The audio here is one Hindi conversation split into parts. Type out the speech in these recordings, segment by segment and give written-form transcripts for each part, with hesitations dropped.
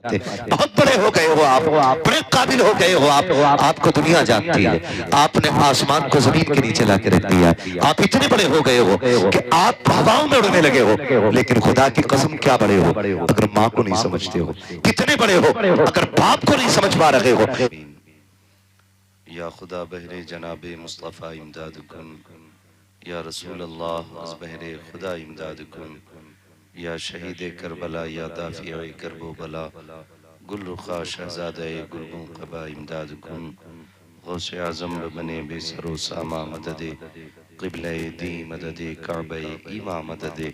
जानते, बहुत बड़े हो गए हो आप, बड़े काबिल हो गए हो आप, आपको दुनिया जानती है। आपने आसमान को जमीन के नीचे लाके रख दिया है। आप इतने बड़े हो गए हो कि आप हवाओं में उड़ने लगे हो। लेकिन खुदा की कसम क्या बड़े हो अगर माँ को नहीं समझते हो, कितने बड़े हो अगर बाप को नहीं समझ पा रहे हो। या खुदा बहरे जनाबे मुस्तफ़ा इमदाद कुन, या रसूल अल्लाह अज़ बहरे खुदा इमदाद कुन, या शहीद करबला या दाफिया करबो बला, गुल रुखा शहजादा गुलबों कबा इमदाद कुन, गौसे आज़म बने बेसरो सामा मददे, क़िबले दी मददे काबे ईमा मददे,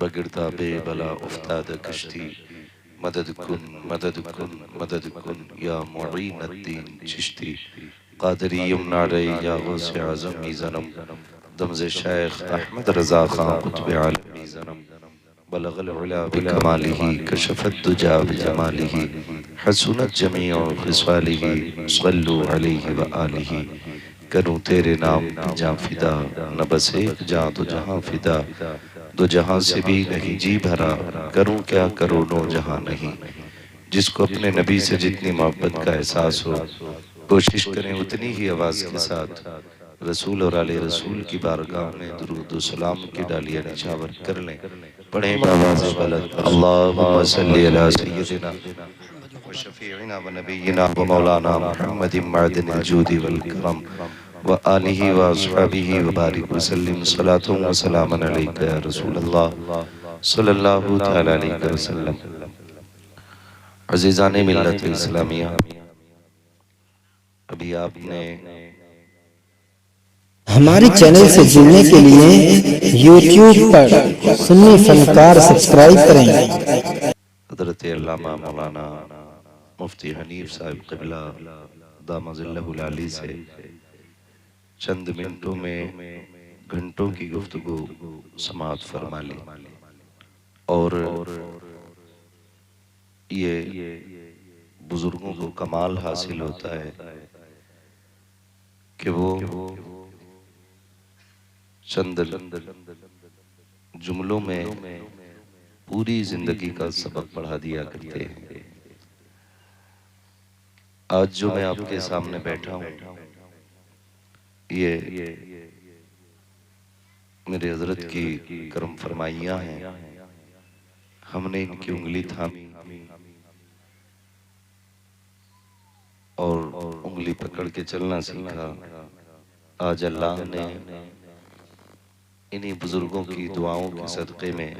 बगिरता बे बला उफ्ताद कश्ती, मदद कुन मदद कुन मदद कुन, या मुईन अद्दीन चिश्ती, क़ादरी यमनारे या गौसे आज़म मीज़नम, दमज़े शेख अहमद रज़ा खां कुतुब आलमी ज़नम, बलगल उला बिकमालिही कशफत दुजा बिजमालिही, हसनत जमीउ खिसालिही, सल्लु अलैहि व आलिही। करूँ तेरे नाम की जाँ फिदा, न बस एक जाँ तो जहाँ फिदा, दो जहाँ से भी नहीं जी भरा, करूँ क्या करो नो जहाँ नहीं। जिसको अपने नबी से जितनी मोहब्बत का एहसास हो, कोशिश करें उतनी ही आवाज़ के साथ रसूल और आले रसूल की बारगाह में दुरूद व सलाम की डालियाँ निछावर कर लें। पढ़ें बावाज़ बुलंद अल्लाहुम्मा सल्ली अला सय्यिदिना व शफीइना व नबीना व मौलाना मुहम्मदिन मअदिनिल जूदि वल करम व आलिहि व अस्हाबिहि व बारिक व सल्लिम सलातुन व सलामन अलैका या रसूल अल्लाह सल्लल्लाहु तआला अलैहि वसल्लम। अज़ीज़ाने मिल्लत इस्लामिया, अभी आपने हमारे चैनल से जुड़ने के लिए YouTube पर सुन्नी फनकार सब्सक्राइब करें। हज़रत अल्लामा मौलाना मुफ्ती हनीफ साहब क़िबला दामज़िल्लहुल आली से चंद मिनटों में घंटों की गुफ्तगू समाअत फरमा ली। और ये बुजुर्गों को कमाल हासिल होता है कि वो चंद जुमलों में पूरी जिंदगी का सबक पढ़ा दिया करते हैं। आज जो मैं आपके सामने बैठा हूँ, ये मेरे हजरत की करम फरमाइयाँ हैं। हमने इनकी उंगली थामी और उंगली पकड़ के चलना सीखा। आज अल्लाह ने इन्हीं बुजुर्गों की दुआओं के सदक़े में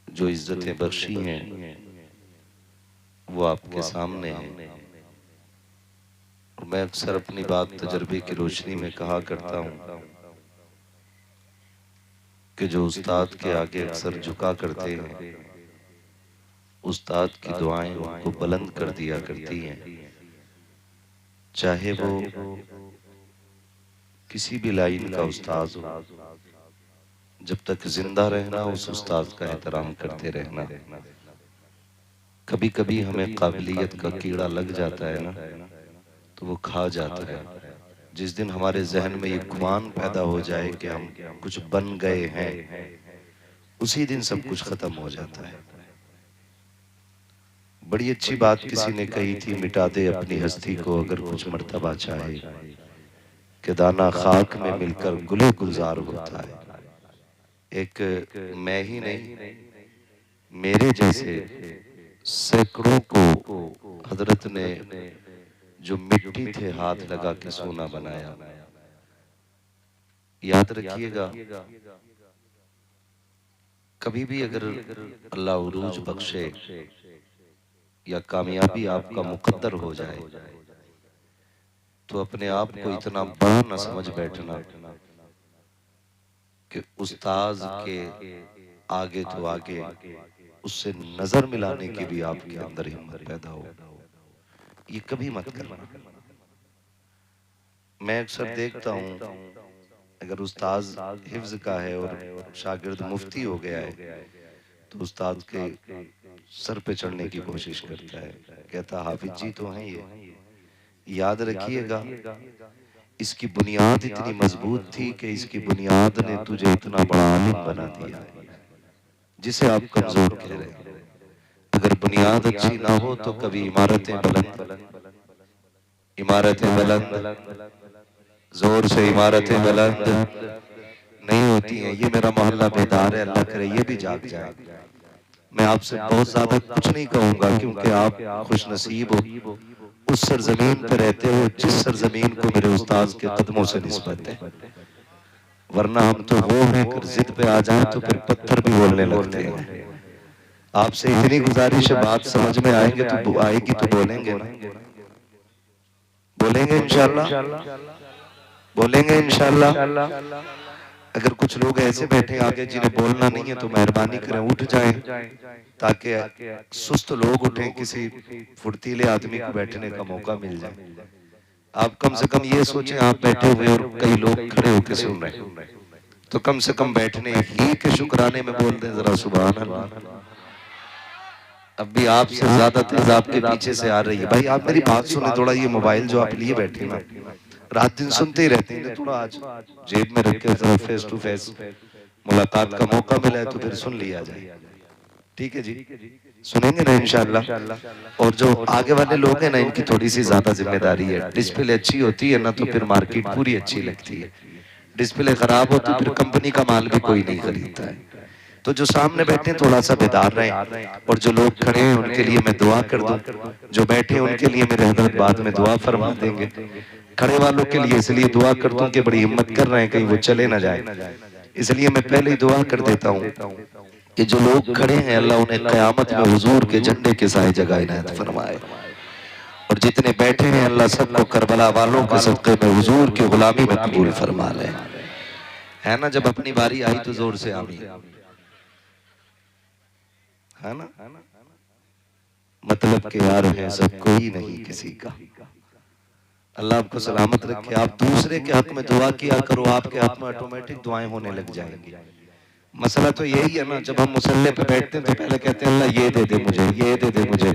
जो इज्जतें बख्शी हैं वो आपके सामने हैं। और मैं अक्सर अपनी बात तजर्बे की रोशनी में कहा करता हूँ कि जो उस्ताद के आगे अक्सर झुका करते हैं, उस्ताद की दुआएं उनको बुलंद कर दिया करती हैं। चाहे वो किसी भी लाइन का उस्ताद हो, जब तक जिंदा रहना उस उस्ताद का एहतराम करते रहना। कभी कभी हमें काबिलियत का कीड़ा लग जाता है ना, तो वो खा जाता है। जिस दिन हमारे जहन में ये गुमान पैदा हो जाए कि हम कुछ बन गए हैं, उसी दिन सब कुछ खत्म हो जाता है। बड़ी अच्छी बात किसी ने कही थी, मिटा दे अपनी हस्ती को अगर कुछ मर्तबा चाहे, कि दाना खाक में मिलकर गुले गुलजार होता है। एक मैं ही नहीं, मेरे जैसे सैकड़ों को हजरत ने जो मिट्टी थे हाथ लगा के सोना बनाया। याद रखिएगा, कभी भी अगर अल्लाह उरूज बख्शे या कामयाबी आपका मुकद्दर हो जाए, तो अपने आप को इतना बड़ा न समझ बैठना कि उस्ताद के आगे तो आगे उससे नजर मिलाने की भी आपके अंदर हिम्मत पैदा हो। ये कभी मत करना। मैं अक्सर देखता हूँ, अगर उस्ताद हिफ्ज का है और शागिर्द मुफ्ती हो गया है, तो उस्ताद के सर पे चढ़ने की कोशिश करता है, कहता हाफिज जी तो हैं ये। याद रखिएगा, इसकी बुनियाद इतनी मजबूत थी कि इसकी बुनियाद ने तुझे इतना बड़ा आलिम बना दिया जिसे आप कमजोर कह रहे हैं। अगर बुनियाद अच्छी ना हो तो कभी इमारतें बुलंद जोर से इमारतें बुलंद नहीं होती हैं। ये मेरा मोहल्ला बेदार है, अल्लाह करे ये भी जाग जाए। मैं आपसे बहुत ज्यादा कुछ नहीं कहूंगा क्योंकि आप खुश नसीब हो, उस सरजमीन पर रहते हो जिस सरजमीन को मेरे उस्ताद के कदमों से निस्बत है। वरना हम तो वो हैं कि जिद पे आ जाएं तो फिर पत्थर भी बोलने लगते हैं। आपसे इतनी गुजारिश है, बात समझ में आएगी तो बोलेंगे ना, बोलेंगे इंशाल्लाह, बोलेंगे इंशाल्लाह। अगर कुछ लोग ऐसे बैठे आगे जिन्हें बोलना नहीं है तो मेहरबानी करें उठ जाएं, ताकि सुस्त लोग उठें, किसी फुर्तीले आदमी को बैठने का मौका मिल जाए। आप कम से कम ये सोचें, आप बैठे हुए और कई लोग खड़े होकर सुन रहे हैं, तो कम से कम बैठने ही के शुक्राने में बोल दें जरा सुभान अल्लाह। अब भी आपसे ज्यादा तेज आपके पीछे से आ रही है। भाई आप मेरी बात सुने थोड़ा, ये मोबाइल जो आप लिए बैठे ना, रात दिन सुनते ही रहते हैं, थोड़ा आज जेब में रख के जरा फेस टू फेस मुलाकात का मौका मिला है तो फिर सुन लिया जाए। ठीक है जी, सुनेंगे ना इंशाल्लाह। और जो आगे वाले लोग हैं ना, इनकी थोड़ी सी ज्यादा जिम्मेदारी है। डिस्प्ले अच्छी होती है ना तो फिर मार्केट पूरी अच्छी लगती है, डिस्प्ले खराब हो तो फिर कंपनी का माल भी कोई नहीं खरीदता है। तो जो सामने बैठे हैं थोड़ा सा बेदार रहे, और जो लोग खड़े हैं उनके लिए मैं दुआ कर दूं, जो बैठे हैं उनके लिए मेरे हजरत बाद में दुआ फरमा देंगे। खड़े वालों के लिए इसलिए दुआ करता हूं कि बड़ी हिम्मत कर रहे हैं, कहीं वो चले ना जाए, इसलिए मैं पहले ही दुआ कर देता हूँ कि जो लोग खड़े हैं अल्लाह उन्हें क़यामत में हुजूर के झंडे के साए जगह इनायत फरमाए, और जितने बैठे हैं अल्लाह सबको करबला वालों के सदक़े में हुजूर की गुलामी में कबूल फरमा ले। है ना, जब अपनी बारी आई तो जोर से आमीन, है ना। मतलब के यार है सब कोई नहीं किसी का। अल्लाह आपको सलामत रखे। आप दूसरे के हक में दुआ किया करो, आपके हक में ऑटोमेटिक दुआएं होने लग जाएंगी। मसला तो यही है ना, जब हम मुसल्ले पे बैठते हैं तो पहले कहते हैं अल्लाह ये दे दे मुझे, ये दे दे मुझे,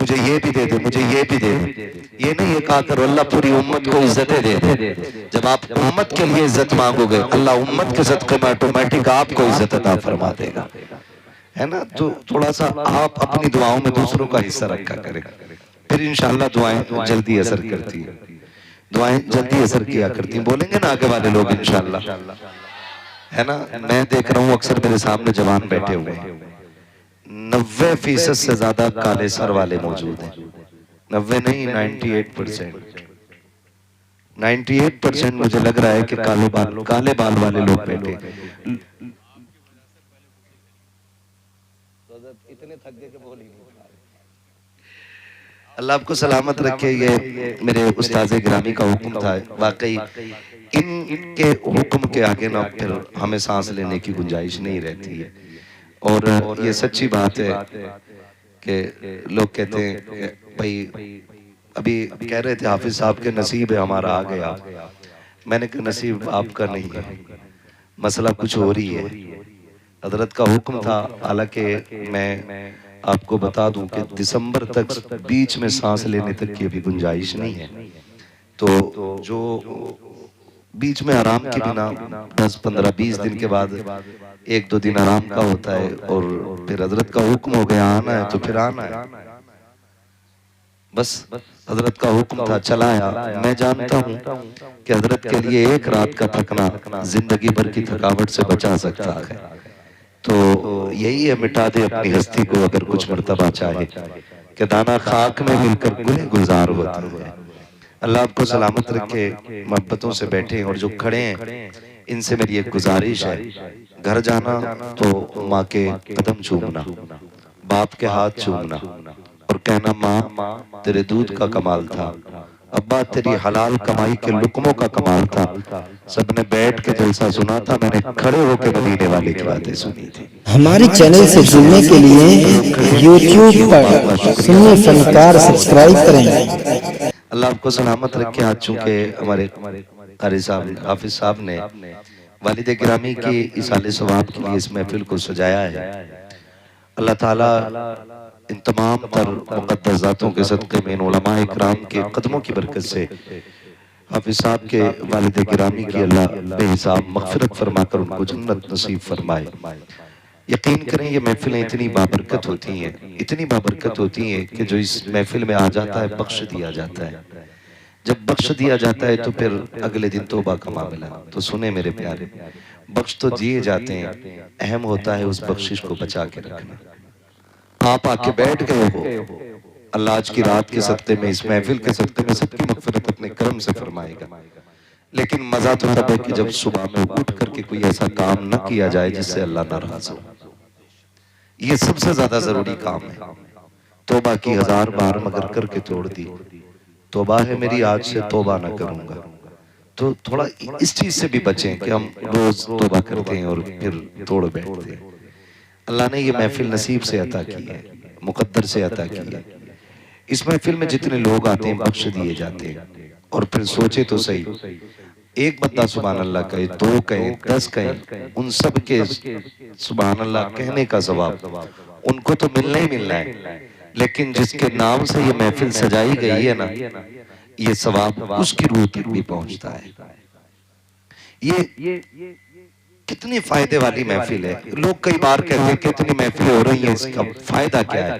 मुझे ये भी दे दे, मुझे ये भी दे दे। ये नहीं ये कहा करो अल्लाह पूरी उम्मत को इज्जतें दे दे। जब आप उम्मत के लिए इज्जत मांगोगे अल्लाह उम्मत के सदक़े में ऑटोमेटिक आपको इज्जत अता फरमा देगा, है ना। तो थोड़ा सा आप अपनी दुआओं में दूसरों का हिस्सा रखा करें, फिर इंशाल्लाह दुआएं जल्दी असर करती है, दुआएं जल्दी असर किया करती हैं। बोलेंगे ना आगे वाले लोग इंशाल्लाह, है ना। मैं देख रहा हूँ अक्सर मेरे सामने जवान बैठे हुए हैं, 90% से ज्यादा काले सर वाले मौजूद हैं। 90 नहीं 98%, 98% मुझे लग रहा है कि काले बाल वाले लोग बैठे। इतने थक गए कि बोल ही नहीं। अल्लाह आपको सलामत रखे। ये मेरे उस्ताद गिरामी का हुक्म था, वाकई इनके हुक्म के आगे ना फिर हमें सांस लेने की गुंजाइश नहीं रहती है। और ये सच्ची बात है कि लोग कहते हैं भाई, अभी कह रहे थे हाफिज साहब के नसीब है हमारा आ गया। मैंने कहा नसीब आपका नहीं है, मसला कुछ हो रही है। हजरत का हुक्म था, हालांकि मैं आपको बता दूं कि दिसंबर तक बीच में सांस लेने तक की अभी गुंजाइश नहीं है। तो जो बीच में आराम के बिना 10, 15, 20 दिन के बाद 1-2 दिन आराम का होता है, और फिर हजरत का हुक्म हो गया आना है तो फिर आना है। बस हजरत का हुक्म था, चलाया। मैं जानता हूँ कि हजरत के लिए एक रात का थकना जिंदगी भर की थकावट से बचा सकता है। तो यही है, मिटा दे अपनी हस्ती को अगर कुछ मर्तबा चाहे, कि दाना खाक में मिलकर गुले गुजार होता है। अल्लाह आपको सलामत रखे। मोहब्बतों से बैठे और जो खड़े हैं इनसे मेरी एक गुजारिश है, घर जाना तो माँ के कदम चूमना, बाप के हाथ चूमना और कहना माँ तेरे दूध का कमाल था, अब्बा तेरी हलाल कमाई के लुकमों का कमाल था। सबने बैठ के जलसा सुना था, मैंने खड़े होकर मदीने वाले की बातें सुनी थी। हमारे चैनल से जुड़ने के लिए YouTube पर सुन्नी फनकार सब्सक्राइब करें। अल्लाह आपको सलामत रखे। आज चूंकि हमारे कारी साहब हाफिज साहब ने वालिद गिरामी की इसाले सवाब के लिए इस महफिल को सजाया है, अल्लाह ताला इन तमाम तर मुक़द्दस ज़ातों के सदक़े में, इन उलमाए इकराम के कदमों की बरकत से हाफिज साहब के वालिद गिरामी की अल्लाह बेहिसाब मग़फ़िरत फरमा कर उनको जन्नत नसीब फरमाए। यकीन करें ये महफिलें इतनी बाबरकत होती हैं, इतनी बाबरकत होती हैं कि जो इस महफिल में आ जाता है बख्श दिया जाता है। जब बख्श दिया जाता है तो फिर अगले दिन तौबा का मामला। तो सुने मेरे प्यारे, बख्श तो दिए जाते हैं, अहम होता है उस बख्शिश को बचा के रखना। आप आके बैठ गए हो, अल्लाह आज की रात के सत्ते में, इस महफिल के सत्ते में सबकी मगफिरत अपने करम से फरमाएगा। लेकिन मजा तो तब है कि जब सुबह में उठ करके कोई ऐसा काम न किया जाए जिससे अल्लाह नाराज हो। ये सबसे ज्यादा जरूरी काम है। तौबा की 1000 बार मगर करके तोड़ दी, तौबा है मेरी आज से तौबा ना करूंगा। तो थोड़ा इस चीज से भी बचें कि हम रोज तौबा करते हैं और फिर तोड़ बैठते हैं। अल्लाह ने ये महफिल नसीब से अता की है, मुकद्दर से अता की है। इस महफिल में जितने लोग आते हैं बख्श दिए जाते हैं। और फिर सोचे तो सही, एक बंदा सुभान अल्लाह कहे, 2 कहे, 10 कहे, उन सब के सुभान अल्लाह कहने का सवाब उनको तो मिलना ही मिलना है। लेकिन जिसके नाम से ये महफिल सजाई गई है ना, ये सवाब उसकी रूह तक भी पहुंचता है। ये कितनी फायदे वाली महफिल है। लोग कई बार कहते हैं कितनी महफिल हो रही है, इसका फायदा क्या है।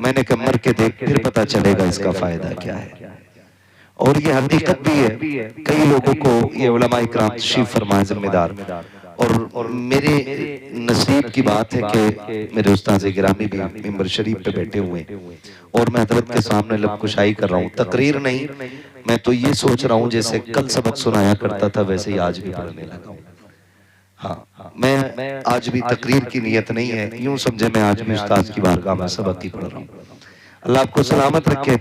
मैंने कहा मर के देख फिर पता चलेगा इसका फायदा क्या है। और ये हकीकत भी है। कई लोगों को ये उलमा इकराम तशरीफ फरमाए जिम्मेदार, और मेरे नसीब की बात है कि मेरे उस्ताद गिरामी भी मिंबर शरीफ पे बैठे हुए हैं और मैं हजरत के सामने लबकुशाई कर रहा हूँ। तकरीर नहीं, मैं तो ये सोच रहा हूँ जैसे कल सबक सुनाया करता था वैसे ही आज भी पढ़ने लगा हूँ। हाँ, मैं आज भी तकरीर की नियत नहीं है, यूं समझे मैं आज भी उस्ताद की बारगाह में सबक ही पढ़ रहा हूँ। अल्लाह आपको सलामत रखे।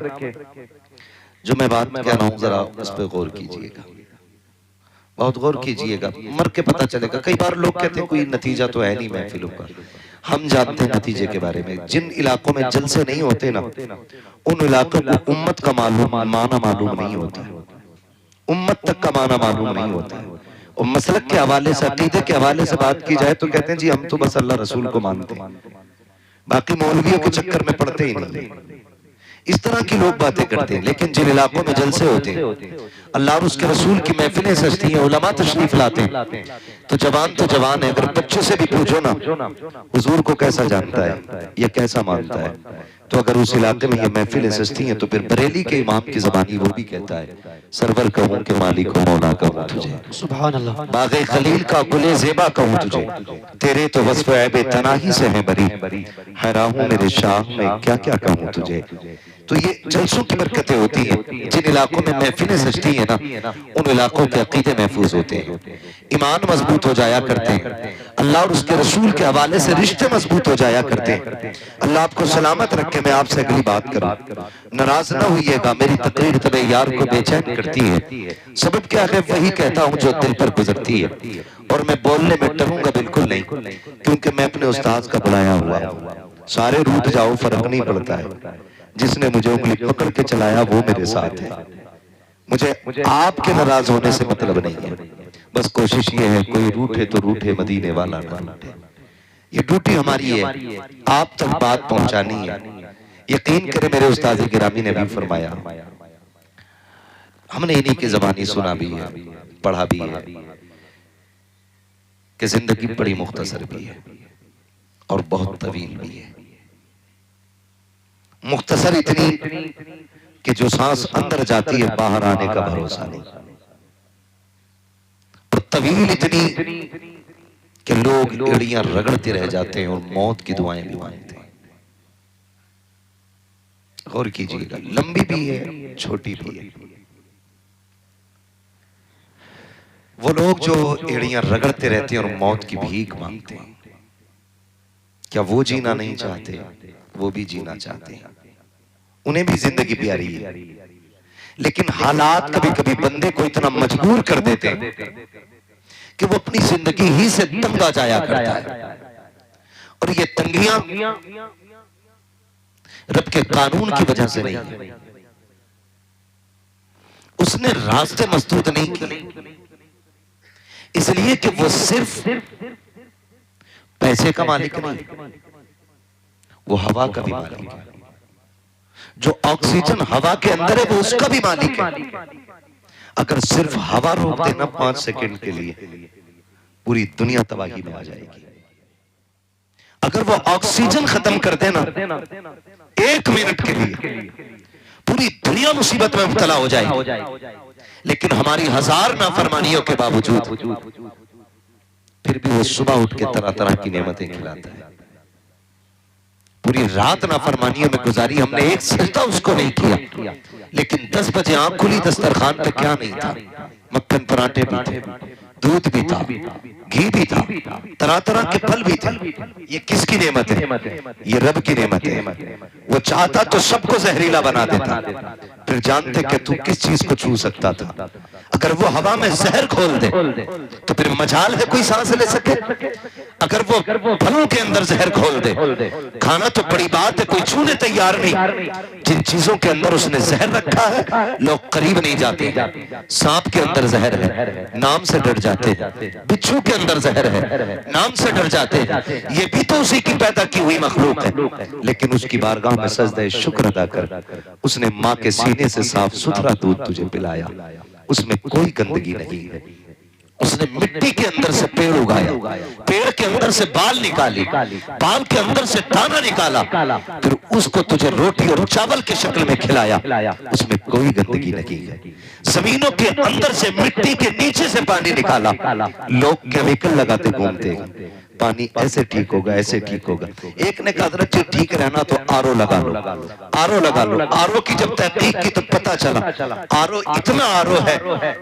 जो मैं बात कह रहा हूँ जरा उस पर गौर कीजिएगा, बहुत गौर कीजिएगा, मर के पता चलेगा। कई बार लोग कहते हैं कोई नतीजा तो है नहीं महफिलों का। हम जानते हैं नतीजे के बारे में। जिन इलाकों में जलसे नहीं होते ना, उन इलाकों को उम्मत का माना मालूम नहीं होता, उम्मत तक का माना मालूम नहीं होता है। और मसलक के हवाले से, अकीदे के हवाले से बात की जाए तो कहते हैं जी हम तो बस अल्लाह रसूल को मानते हैं, बाकी मौलवियों के चक्कर में पड़ते ही नहीं। इस तरह की लोग बातें करते हैं। लेकिन जिन इलाकों में जलसे होते हैं, अल्लाह और उसके रसूल की महफिलें सजती हैं, उलमा तशरीफ लाते हैं, तो जवान है। अगर बच्चे से भी पूछो ना हुजूर को कैसा जानता है या कैसा मानता है, तो अगर उस इलाके में ये महफिलें सजती हैं तो फिर बरेली के इमाम की ज़बानी वो भी कहता है, सरवर कहूँ के मालिक को मौला कहूँ तुझे, सुभान अल्लाह, बाग़े खलील का गुले ज़ेबा कहूँ तुझे, तेरे तो वस्फ़ ऐब तनाही से है बरी, हैरान हूँ मेरे शाह में क्या क्या कहूँ तुझे। तो ये जलसों की बरकतें होती हैं। जिन इलाकों में महफिलें सजती हैं ना, उन इलाकों के अकीदे महफूज होते हैं, ईमान मजबूत हो जाया करते हैं, अल्लाह और उसके रसूल के हवाले से रिश्ते मजबूत हो जाया करते हैं। अल्लाह आपको सलामत रखे। मैं आपसे अगली बात करूं, नाराज ना होइएगा, मेरी तकरीर तबे यार को बेचैन करती है। सबब क्या है, वही कहता हूं जो दिल पर गुजरती है। और मैं बोलने में डरूंगा बिल्कुल नहीं, क्योंकि मैं अपने उस्ताद का बुलाया हुआ। सारे रूठ जाओ फर्क नहीं पड़ता है, जिसने मुझे उंगली पकड़ के चलाया वो मेरे साथ है। मुझे आपके नाराज होने से मतलब नहीं है, बस कोशिश ये है कोई रूठे तो रूठे, मदीने वाला ना रूठे। ये ड्यूटी हमारी है, आप तक बात पहुंचानी है। यकीन करें मेरे उस्ताद गिरामी ने भी फरमाया, हमने इन्हीं की ज़बानी सुना भी है, पढ़ा भी है कि जिंदगी बड़ी मुख्तसर भी है और बहुत तवील भी है। मुख्तसर इतनी कि जो सांस अंदर जाती है बाहर आने का भरोसा नहीं, और तवील इतनी कि लोग एड़ियां रगड़ते रह जाते हैं और मौत की दुआएं भी मांगते हैं। गौर कीजिएगा, लंबी भी है छोटी भी है। वो लोग जो एड़ियां रगड़ते रहते हैं और मौत की भीख मांगते हैं, क्या वो जीना नहीं चाहते? वो भी जीना चाहते हैं, उन्हें भी जिंदगी प्यारी है। लेकिन हालात कभी कभी बंदे को इतना मजबूर कर देते हैं कि वो अपनी जिंदगी ही से तंग आ जाया करता है। और ये तंगियां रब के कानून की वजह से नहीं है, उसने रास्ते मस्तूद नहीं किए, इसलिए कि वो सिर्फ पैसे का मालिक नहीं, वो हवा का भी मालिक है। जो ऑक्सीजन हवा के अंदर है वो उसका भी मालिक है। अगर सिर्फ हवा रोक देना 5 सेकंड के लिए, पूरी दुनिया तबाही में आ जाएगी। अगर वो ऑक्सीजन खत्म कर देना 1 मिनट के लिए, पूरी दुनिया मुसीबत में मुब्तला हो जाएगी। लेकिन हमारी 1000 नाफरमानियों के बावजूद फिर भी वो सुबह उठ के तरह तरह की नेमतें खिलाता है। पूरी रात नाफरमानियों में गुजारी, हमने एक सजदा उसको नहीं किया। लेकिन 10 बजे आंख खुली, दस्तरखान पे क्या नहीं था? मक्खन पराठे भी थे, दूध भी था, घी भी था, तरह तरह के फल भी थे। ये किसकी नेमत है? ये रब की नेमत है। वो चाहता तो सबको जहरीला बना देता, फिर जानते कि तू किस चीज को छू सकता था। अगर वो हवा में जहर खोल दे तो फिर मजाल है कोई सांस ले सके। अगर वो फलों के अंदर जहर खोल दे, खाना तो बड़ी बात है, कोई छूने तैयार नहीं। जिन चीजों के अंदर उसने जहर रखा है लोग करीब नहीं जाते। सांप के अंदर जहर है, नाम से डर जाते। बिच्छू के अंदर जहर है, नाम से डर जाते। ये भी तो उसी की पैदा की हुई मखलूक है। लेकिन उसकी बारगाह में सजदे शुक्र अदा कर, उसने माँ के सीने से साफ सुथरा दूध तुझे पिलाया, उसमें कोई गंदगी नहीं है। उसने मिट्टी के अंदर से पेड़ उगाया, पेड़ के अंदर से बाल निकाली, बाल के अंदर से दाना निकाला, फिर उसको तुझे रोटी और चावल की शक्ल में खिलाया, उसमें कोई गंदगी नहीं है। जमीनों के अंदर से, मिट्टी के नीचे से पानी निकाला। लोग केमिकल लगाते घूमते हैं, पानी ऐसे ठीक होगा, ऐसे ठीक होगा। एक ने कहा हजरत जी ठीक रहना तो आरओ लगा लो, आरओ लगा लो। आरओ की जब तहकीक की तो पता चला आरओ इतना आरओ है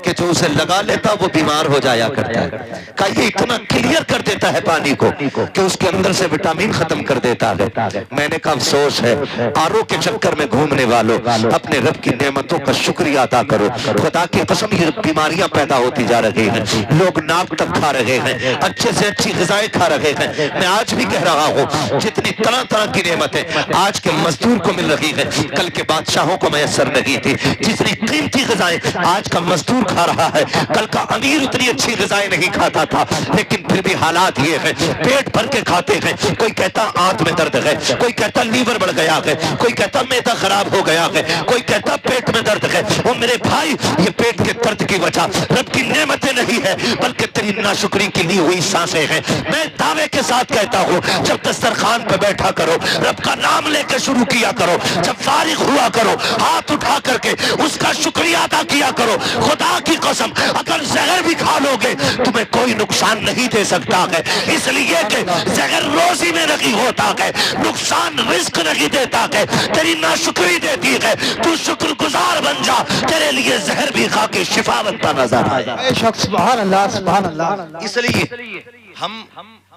कि जो उसे लगा लेता वो बीमार हो जाया करता है। का ये इतना क्लियर कर देता है पानी को कि उसके अंदर से विटामिन खत्म कर देता है। मैंने कहा अफसोस है आरओ के चक्कर में घूमने वालों, अपने रब की नेमतों का शुक्रिया अदा करो। खुदा की कसम ये बीमारियां पैदा होती जा रही हैं, लोग नाक तक खा रहे हैं, अच्छे से अच्छी ग़िज़ाएं खा रहे हैं। मैं आज भी कह रहा हूँ जितनी तरह तरह की नेमतें आज के मजदूर को मिल रही है, कल के बादशाहों को मैसर नहीं थी। जितनी कीमती ग़िज़ाएं आज का मजदूर खा रहा है, कल का अमीर उतनी अच्छी ग़िज़ाएं नहीं खाता था। लेकिन फिर भी हालात ये है, पेट भर के खाते हैं। कोई कहता आंत में दर्द है, कोई कहता लीवर बढ़ गया है, कोई कहता मैदा खराब हो गया है, कोई कहता पेट में दर्द है। वो मेरे भाई ये पेट के दर्द की वजह रब की नेमतें नहीं है, बल्कि तेरी नाशुक्री की ली हुई सांसें हैं। मैं दावे के साथ कहता हूँ जब दस्तरखान पे बैठा करो, रब का नाम लेकर शुरू किया करो, जब फारिग हुआ करो हाथ उठा करके उसका शुक्रिया अदा किया करो। खुदा की कसम अगर जहर भी खा लोगे तुम्हें कोई नुकसान नहीं दे सकता है, इसलिए कि जहर रोजी में नहीं होता है, नुकसान रिस्क नहीं देता है, तेरी नाशुक्री देती है। तू शुक्रगुजार बन जा, तेरे लिए जहर भी खा के शिफा बनता नजर आए। सुभान अल्लाह, सुभान अल्लाह। इसलिए हम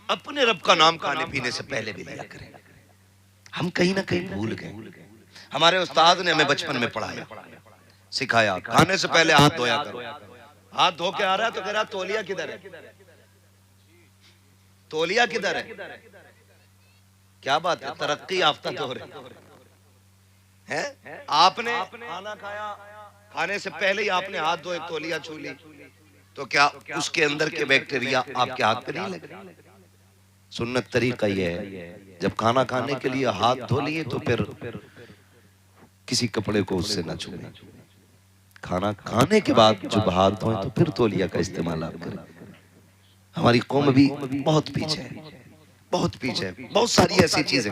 अपने रब का नाम खाने पीने से पहले भी लिया करें। हम कहीं ना कहीं भूल गए। हमारे उस्ताद ने हमें बचपन में पढ़ाया, सिखाया खाने से पहले हाथ धोया करो। हाथ धो के आ रहा है तो कह रहा तौलिया किधर है, तौलिया किधर है? क्या बात है, तरक्की याफ्ता दौर है। आपने खाना खाया, खाने से पहले ही आपने हाथ धोए, तौलिया छू ली, तो क्या उसके अंदर के बैक्टीरिया आपके हाथ पे नहीं लगे? सुन्नत तरीका ये है, जब खाना खाने के लिए हाथ धो लिए तो फिर किसी कपड़े को उससे ना छुए। खाना खाने के बाद जब हाथ धोए तो फिर तौलिया का इस्तेमाल आप करें। हमारी कौम भी बहुत पीछे है, बहुत पीछे है। बहुत सारी ऐसी चीजें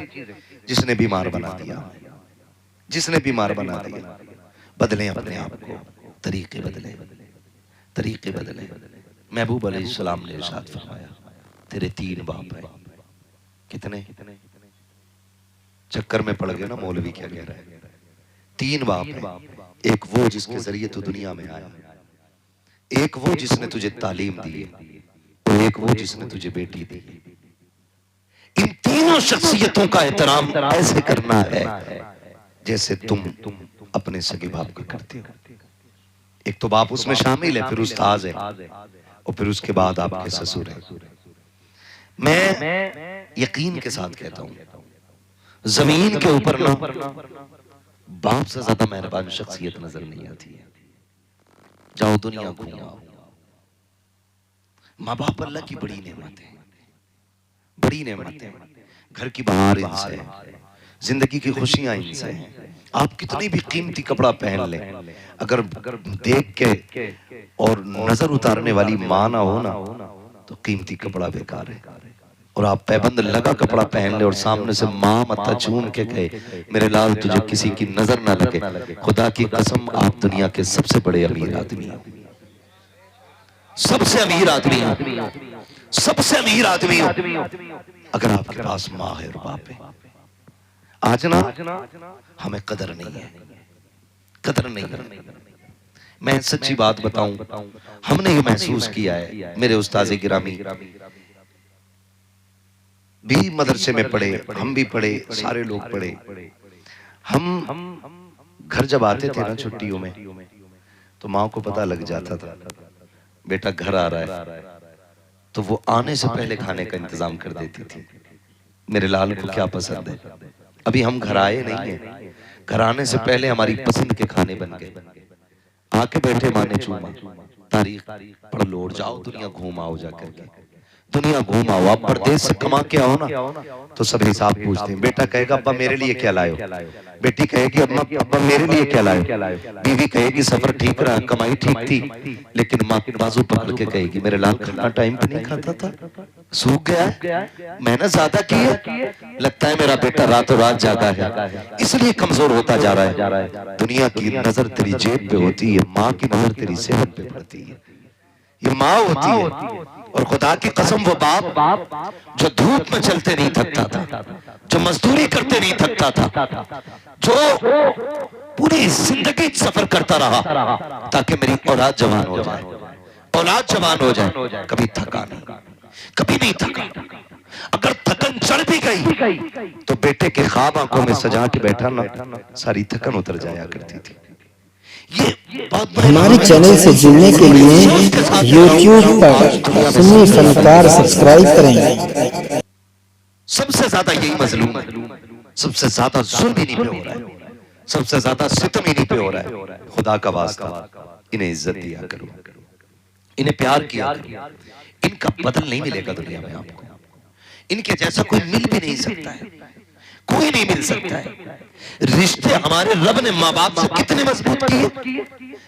जिसने बीमार बना दिया, जिसने बीमार बना दिया। बदलें अपने आप को, तरीके बदले, तरीके बदले। महबूब अलैहिस्सलाम ने इरशाद फरमाया तेरे 3 बाप हैं। कितने? चक्कर में पड़ गए ना मौलवी क्या कह रहा है। 3 बाप हैं, एक वो जिसके जरिए तू दुनिया में आया, एक वो जिसने तुझे तालीम दी है, और एक वो जिसने तुझे बेटी दी। इन तीनों शख्सियतों का एहतराम ऐसे करना है जैसे तुम अपने सगे बाप का करते हो। एक तो बाप उसमें शामिल है, फिर उस्ताद है, और फिर उसके बाद आपके ससुर है। मैं यकीन के साथ कहता हूं जमीन के ऊपर ना बाप से ज्यादा मेहरबान शख्सियत नजर नहीं आती है। जाओ दुनिया घूमाओ, माँ बाप अल्लाह की बड़ी नेमत है, बड़ी नेमत है। घर की बहार इनसे है, जिंदगी की खुशियां इनसे हैं। आप कितनी भी कीमती कपड़ा पहन लें, अगर देख के और नजर उतारने वाली माँ ना हो ना तो कीमती कपड़ा बेकार है। और आप पैबंद लगा कपड़ा पहन ले और सामने से माँ मत्था चूम के कहे मेरे लाल तुझे किसी की नजर ना लगे, खुदा की कसम आप दुनिया के सबसे बड़े अमीर आदमी हो, सबसे अमीर आदमी हो, सबसे अमीर आदमी हो अगर आपके पास माँ है और बाप है। आज ना हमें कदर नहीं है, कदर नहीं है। मैं सच्ची बात बताऊं, हमने ये महसूस किया है, मेरे उस्ताद गिरामी भी मदरसे में पढ़े, हम भी पढ़े, सारे लोग पढ़े। हम घर जब आते थे ना छुट्टियों में तो माँ को पता लग जाता था बेटा घर आ रहा है, तो वो आने से पहले खाने का इंतजाम कर देती थी। मेरे लाल को क्या पसंद है, अभी हम घर आए नहीं है, घर आने से पहले हमारी पसंद के खाने बन गए। आके बैठे माने चूमा, तारीख पढ़ लो और जाओ दुनिया घूम आओ, जाकर के दुनिया घूम आओ। आप परदेश से कमा के आओ ना तो सब हिसाब पूछते हैं। बेटा कहेगा अब्बा मेरे लिए क्या लाए हो, बेटी कहेगी अब्बा मेरे लिए क्या लाए हो, बीवी कहेगी सफर ठीक रहा, कमाई ठीक थी, लेकिन माँ बाजू पकड़ के कहेगी मेरे लाल खाना टाइम पे नहीं खाता था, सूख गया है, मेहनत ज्यादा की है, लगता है मेरा बेटा रातों रात जागा है इसलिए कमजोर होता जा रहा है। दुनिया की नजर तेरी जेब पे होती है, माँ की नजर तेरी सेहत पे पड़ती है, ये माँ होती है। और खुदा की कसम वो बाप जो धूप में चलते नहीं थकता था, जो मजदूरी करते नहीं थकता था, जो पूरी जिंदगी सफर करता रहा ताकि मेरी औलाद जवान हो जाए, औलाद जवान हो जाए, कभी थका नहीं, कभी नहीं थका। अगर थकन चढ़ भी गई तो बेटे के ख्वाब आंखों में सजा के बैठा ना, सारी थकन उतर जाया करती थी। ये हमारे चैनल से जुड़ने के लिए YouTube पर सुन्नी फनकार सब्सक्राइब करें। सबसे ज्यादा यही मजलूम है, सबसे ज्यादा जुल्म इन्हीं पे हो रहा है, सबसे ज्यादा सितम इन्हीं पे हो रहा है। खुदा का वास्ता इन्हें इज्जत दिया करो, इन्हें प्यार किया करो, इनका बदल नहीं मिलेगा दुनिया में आपको, इनके जैसा कोई मिल भी नहीं सकता है, कोई नहीं मिल सकता है। रिश्ते हमारे रब ने माँ बाप से कितने मजबूत किए,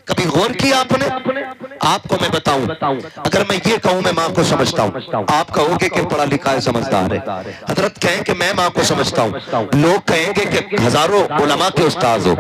कभी गौर किया आपने? आपको मैं बताऊं, अगर मैं ये कहूं मैं माँ को समझता हूं, आप कहोगे कि पढ़ा लिखा है समझदार है, हजरत कहें कि मैं माँ को समझता हूं, लोग कहेंगे कि हजारों उलमा के उस्ताद हो,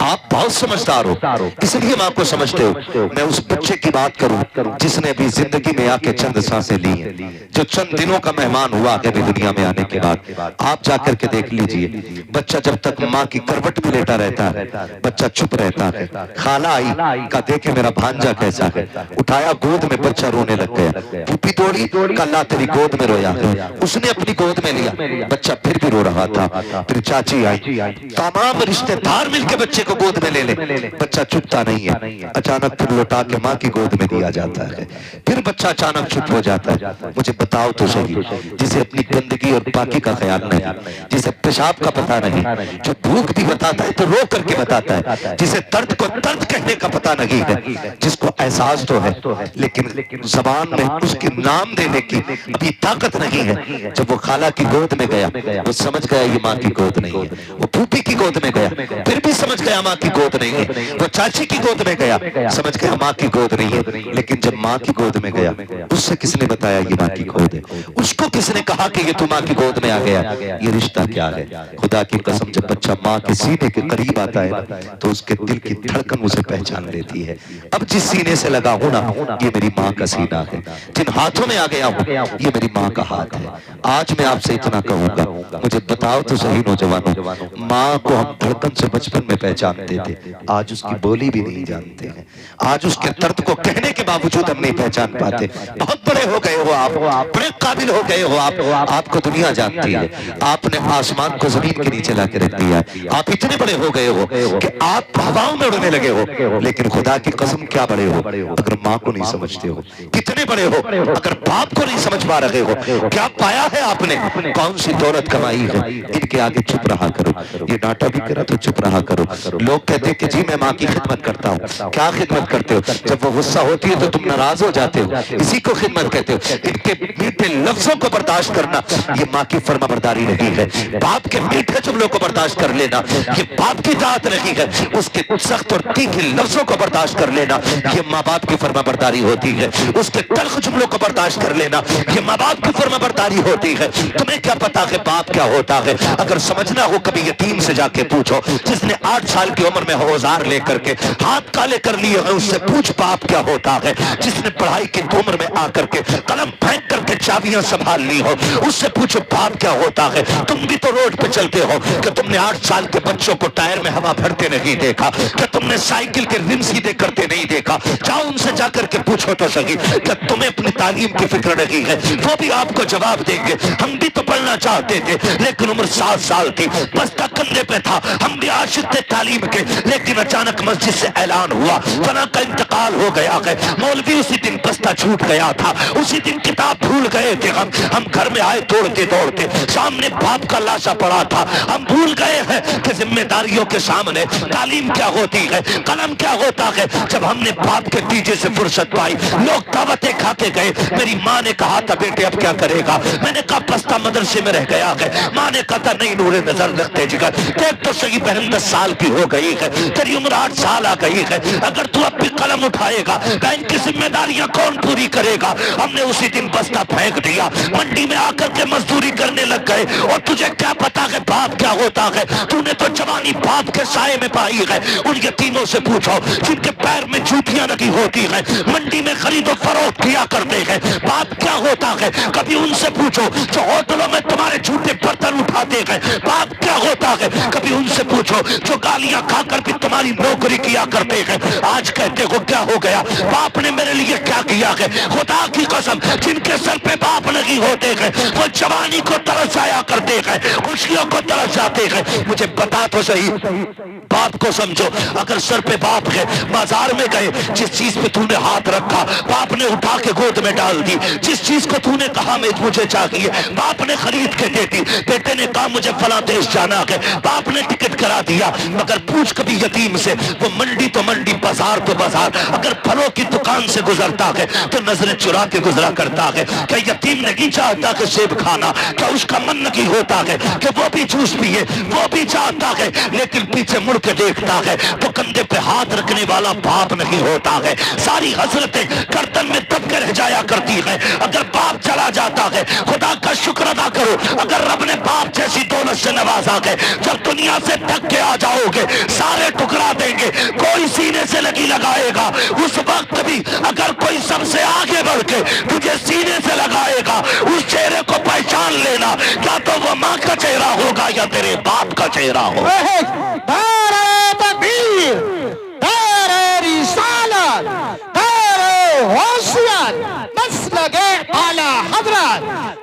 आप बहुत समझदार हो इसलिए माँ को समझते हो। मैं उस बच्चे की बात करूं जिसने अभी जिंदगी में आके चंद सांसें ली हैं, जो चंद दिनों का मेहमान हुआ है दुनिया में आने के बाद। आप जाकर के देख लीजिए, बच्चा जब तक माँ की करवट में लेटा रहता है बच्चा चुप रहता है, खाला आई का देखे मेरा भांजा कैसा है, उठाया गोद में बच्चा रोने लग गया, फूफी दौड़ी कल्ला तेरी गोद में रोया, उसने अपनी गोद में लिया, बच्चा फिर भी रो रहा था, फिर चाची आई, तमाम रिश्तेदार मिलकर बच्चे को गोद में ले ले, बच्चा चुपता नहीं है, अचानक फिर लौटा के माँ की गोद में दिया जाता है, फिर बच्चा अचानक चुप हो जाता है। मुझे बताओ तो सही, जिसे अपनी गंदगी और पाकी का ख्याल नहीं, जिसे पेशाब का पता नहीं, जो भूख भी बताता है तो रो करके बताता है, जिसे दर्द को दर्द कहने का पता नहीं है, जिसको एहसास तो है लेकिन जबान में उसके नाम देने की अभी ताकत नहीं है, जब वो खाला की गोद में गया वो समझ गया ये माँ की गोद नहीं है, वो फूफी की गोद में गया फिर भी समझ गया माँ की गोद नहीं है, वो चाची की गोद में गया समझ गया माँ की गोद नहीं है, लेकिन जब माँ की गोद में गया उससे किसने बताया ये माँ की गोद है, उसको किसने कहा कि ये तू माँ की गोद में आ गया, ये रिश्ता क्या है। खुदा की कसम जब बच्चा माँ के सीने के करीब आता है तो उसके दिल की धड़कन उसे पहचान लेती है। अब जिस सीने से लगा हूं ना ये मेरी माँ का सीना है, जिन हाथों में आ गया हूं ये मेरी माँ का हाथ है। आज मैं आपसे इतना कहूंगा, मुझे बताओ तो सही नौजवानों, माँ को हम धड़कन से बचपन में पहचानते थे, आज उसकी बोली भी नहीं जानते हैं, आज उसके दर्द को कहने के बावजूद हम नहीं पहचान पाते। बहुत बड़े हो गए हो आप, बड़े काबिल हो गए हो आप, आपको दुनिया जानती है, आपने आसमान को जमीन के नीचे लाके रख दिया है, आप इतने बड़े हो गए हो कि आप हवाओं में उड़ने लगे हो, लेकिन खुदा की कसम क्या बड़े हो अगर माँ को नहीं समझते हो, कितने बड़े हो अगर बाप को नहीं समझ पा रहे हो, क्या पाया है आपने, कौन सी दौलत कमाई है, इनके आगे चुप रहा करो, ये नाटक भी करा तो चुप रहा करो। लोग कहते हैं कि जी मैं माँ की खिदमत करता हूँ, क्या खिदमत करते हो, जब वो गुस्सा होती है तो तुम नाराज हो जाते हो, इसी को खिदमत कहते हो। इनके मीठे लफ्जों को बर्दाश्त करना ये माँ की फर्माबरदारी नहीं है, बाप के मीठे जुमलों को बर्दाश्त कर लेना ये बाप की जात नहीं है, उसके सख्त और तीखे लफ्जों को बर्दाश्त कर लेना ये माँ बाप की फर्माबरदारी होती है, उसके तल्ख जुमलों को बर्दाश्त कर लेना। ये माँ बाप की फर्माबरदारी होती है। तुम्हें क्या पता कि बाप क्या होता है? अगर समझना हो कभी यतीम से जाके पूछो, जिसने 8 साल की उम्र में औजार लेकर के हाथ काले कर लिए हैं, उससे पूछ बाप क्या होता है। जिसने पढ़ाई की उम्र में आकर के कलम फेंक करके चाबियां संभाल ली हो, उससे पूछो बाप क्या होता है। तुम भी तो रोड पे चलते हो कि तुमने 8 साल के बच्चों को टायर में हवा भरते नहीं देखा? क्या तुमने साइकिल के रिम सीधे करते नहीं देखा? जाओ उनसे जाकर के पूछो तो सही कि तुम्हें अपनी तालीम की फिक्र नहीं है। वो भी आपको जवाब देंगे, हम भी तो पढ़ना चाहते थे लेकिन उम्र 7 साल थी, बस्ता कंधे पे था, हम भी आशिक थे तालीम के, लेकिन अचानक मस्जिद से ऐलान हुआ फला का इंतकाल हो गया है। मौलवी उसी दिन बस्ता छूट गया था, उसी दिन किताब भूल गए थे। हम घर में आए दौड़ते दौड़ते, सामने बाप का लाशा पड़ा था। हम भूल गए हैं कि जिम्मेदारियों के सामने तालीम क्या होती है, कलम क्या होता है। जब हमने बाप के दीजे से फुर्सत पाई, लोग दावतें खा के गए। मेरी माँ ने कहा था बेटे अब क्या करेगा? मैंने कहा बस्ता मदरसे में रह गया है। माँ ने कहा था नहीं नूरे नजर रखते जिगर, देख तो सही बहन 10 साल की हो गई है, तेरी उम्र 8 साल आ गई है। अगर तू अब भी कलम उठाएगा बैंक की जिम्मेदारियां कौन पूरी करेगा? हमने उसी दिन बस्ता फेंक दिया, मंडी में आकर के मजदूरी करने लग गए। और तुझे क्या पता है बाप क्या होता है? तूने तो जवानी बाप के साए में पाई है। उन यतीमों से पूछो जिनके पैर में जूतियां लगी होती है, मंडी में खरीदो फरोख्त किया करते हैं, बाप क्या होता है? कभी उनसे पूछो जो होटलों में तुम्हारे झूठे बर्तन उठाते हैं, बाप क्या होता है? कभी उनसे पूछो जो गालियां खाकर भी तुम्हारी नौकरी किया करते हैं, आज कहते हो क्या हो गया? बाप ने मेरे लिए क्या किया है? खुदा की कसम जिनके सर पे बाप नहीं होते हैं वो जवानी को तरस जाया करते हैं, खुशियों को तरस जाते हैं। मुझे बता तो सही, बाप को समझो। अगर सर पे बाप है, बाजार में गए, जिस चीज पे तूने हाथ रखा बाप ने उठा के गोद में डाल दी। जिस चीज को तूने कहा मैं मुझे चाहिए, बाप ने खरीद के दे दी। बेटे ने कहा मुझे फला देश जाना है, बाप ने टिकट करा दिया। मगर पूछ कभी यतीम से, वो मंडी तो मंडी, बाजार तो बाजार, अगर फलों की दुकान से गुजरता है तो नजरें चुरा के गुजरा करता है। क्या यतीम नहीं चाहता कि सेब खाना? क्या उसका मन नहीं होता है कि वो भी जूस पिए? वो भी चाहता है, लेकिन पीछे मुड़ के देखता है तो कंधे पे हाथ रखने वाला बाप नहीं होता है। सारी हसरतें गर्दन में दब के रह जाया करती है अगर बाप चला जाता है। खुदा का शुक्र अदा करो अगर रब ने बाप जैसी दौलत से नवाजा है। जब दुनिया से थक के आ जाओगे सारे टुकड़ा देंगे, कोई सीने से लगी लगाएगा। उस वक्त भी अगर कोई सबसे आगे बढ़ के तुझे सीने से लगाएगा, उस चेहरे को पहचान लेना, क्या तो वो माँ का चेहरा होगा या तेरे बाप का चेहरा होगा।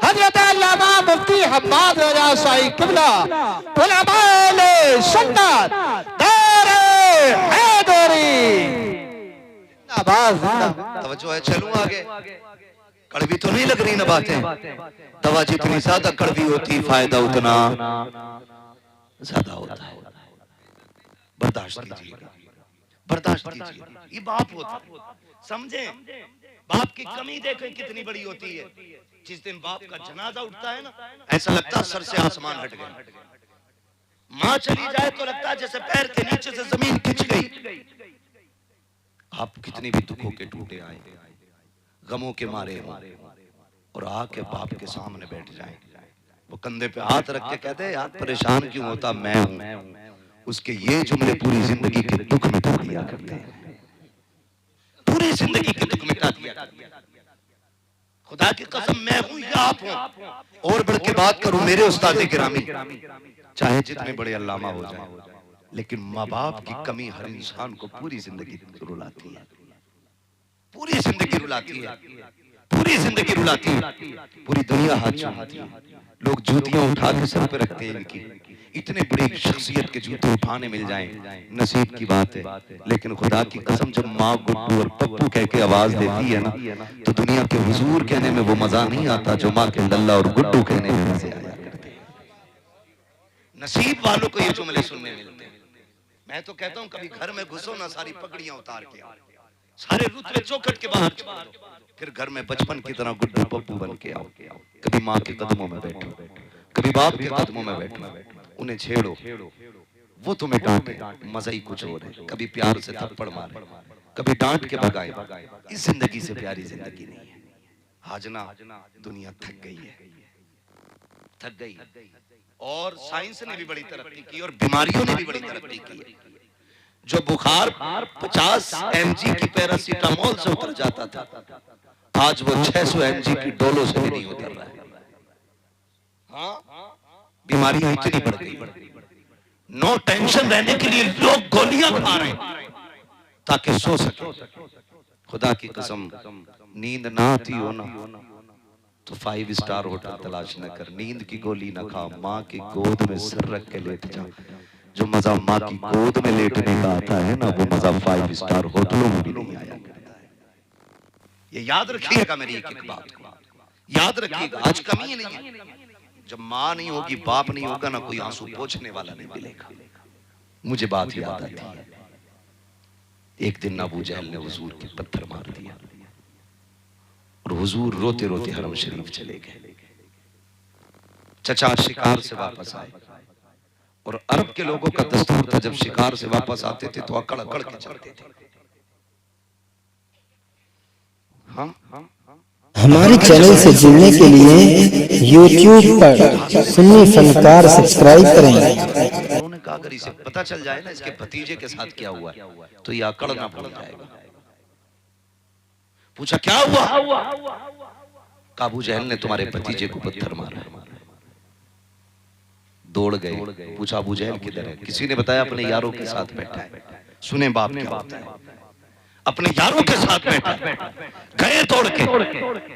हजरत अल्लामा मुफ्ती हम्माद रजा शाही किबला उलमाए सुन्नत दारे हैदरी जिंदाबाद। तवज्जो है, चलूं आगे। कड़वी तो नहीं लग रही ना बातें? दवा जितनी ज्यादा कड़वी होती फायदा उतना ज्यादा होता है। बर्दाश्त कीजिएगा, बर्दाश्त कीजिए। ये बाप होता है, समझे? बाप की कमी देखें कितनी बड़ी होती है। जिस दिन बाप का जनाजा उठता है ना, ऐसा लगता है सर से आसमान हट गया। माँ चली जाए तो लगता है जैसे पैर के नीचे से जमीन खिंच गई। आप कितनी भी दुखों के टूटे आए, गमों के मारे हो, और आके बाप के सामने बैठ जाए, वो कंधे पे हाथ रख के कहते हैं यार परेशान क्यों होता, मैं हूं। उसके ये जुमले पूरी जिंदगी के दुख मिटा दिया करते हैं, पूरी जिंदगी के दुख मिटा दिया। खुदा की कसम मैं हूं या आप हो। और बढ़ के बात करूं मेरे उस्ताद गिरामी, चाहे जितने बड़े अल्लामा हो जाए, लेकिन माँ बाप की कमी हर इंसान को पूरी जिंदगी रुलाती है, पूरी जिंदगी रुलाती है, पूरी जिंदगी रुलाती है। पूरी दुनिया हाथ चूमती है, लोग जूतियां उठा के सर पे रखते हैं इनकी। इतने बड़ी शख्सियत के जूते उठाने मिल जाएं, नसीब की बात है। लेकिन खुदा की कसम जब माँ गुड्डू और पप्पू कह के आवाज देती है ना, तो दुनिया के हुजूर कहने में वो मजा नहीं आता जो माँ के लल्ला और गुड्डू कहने में मजे आया करते हैं। नसीब वालों को ये जुमले सुनने मिलते हैं। मैं तो कहता हूँ कभी घर में घुसो ना, सारी पगड़ियां उतार के आओ, सारे रुतबे चौखट के बाहर छोड़ दो, फिर घर में बचपन की तरह गुड्डू पप्पू बन के आओ। कभी माँ के कदमों में बैठो, कभी बाप के कदमों में बैठो, उन्हें छेड़ो, वो तुम्हें डांटे, मजा ही कुछ और है। कभी प्यार से थप्पड़ मारे, कभी डांट के भगाए। इस जिंदगी से प्यारी जिंदगी नहीं है। आज ना दुनिया थक गई है, थक गई। और साइंस ने भी बड़ी तरक्की की और बीमारियों ने भी बड़ी तरक्की की। जो बुखार 50 mg की पैरासीटामोल से उतर जाता था, आज वो 600 mg की डोलो से भी नहीं उतर रहा है। हाँ, बीमारियां इतनी बढ़ गई। नो टेंशन रहने के लिए लोग गोलियां खा रहे हैं ताकि सो सके। खुदा की कसम, नींद ना आती हो ना तो 5 स्टार होटल तलाश न कर, नींद की गोली न खा, माँ की गोद में सिर रख के लेट जा। जो मजा माँ की गोद में लेटने का आता है ना, वो मजा 5 स्टार होटलों में भी नहीं आया करता है। ये याद रखिएगा, मेरी एक एक बात को याद रखिएगा। आज कमी ही नहीं है। जब माँ नहीं होगी, बाप नहीं होगा ना, कोई आंसू पोंछने वाला नहीं मिलेगा। मुझे बात याद आती है, एक दिन अबू जहल ने हुजूर के पत्थर मार दिया और हुजूर रोते रोते हरम शरीफ चले गए। चचा शिकार से वापस आए और अरब के लोगों का दस्तूर था, जब शिकार से वापस आते थे तो अकड़ अकड़ के चलते थे। हाँ, हमारे चैनल से जुड़ने के लिए YouTube पर सुन्नी फनकार सब्सक्राइब करें। उन्होंने कहा अगर इसे पता चल जाए ना इसके भतीजे के साथ क्या हुआ तो ये अकड़ ना भूल जाएगा। पूछा क्या हुआ? अबू जहल ने तुम्हारे भतीजे को पत्थर मारा। दौड़ गए, पूछा अबू जहल किधर है? किसी ने बताया अपने यारों के साथ बैठा है। सुने बाप क्या होता है, अपने यारों के साथ बैठा। गए तोड़ के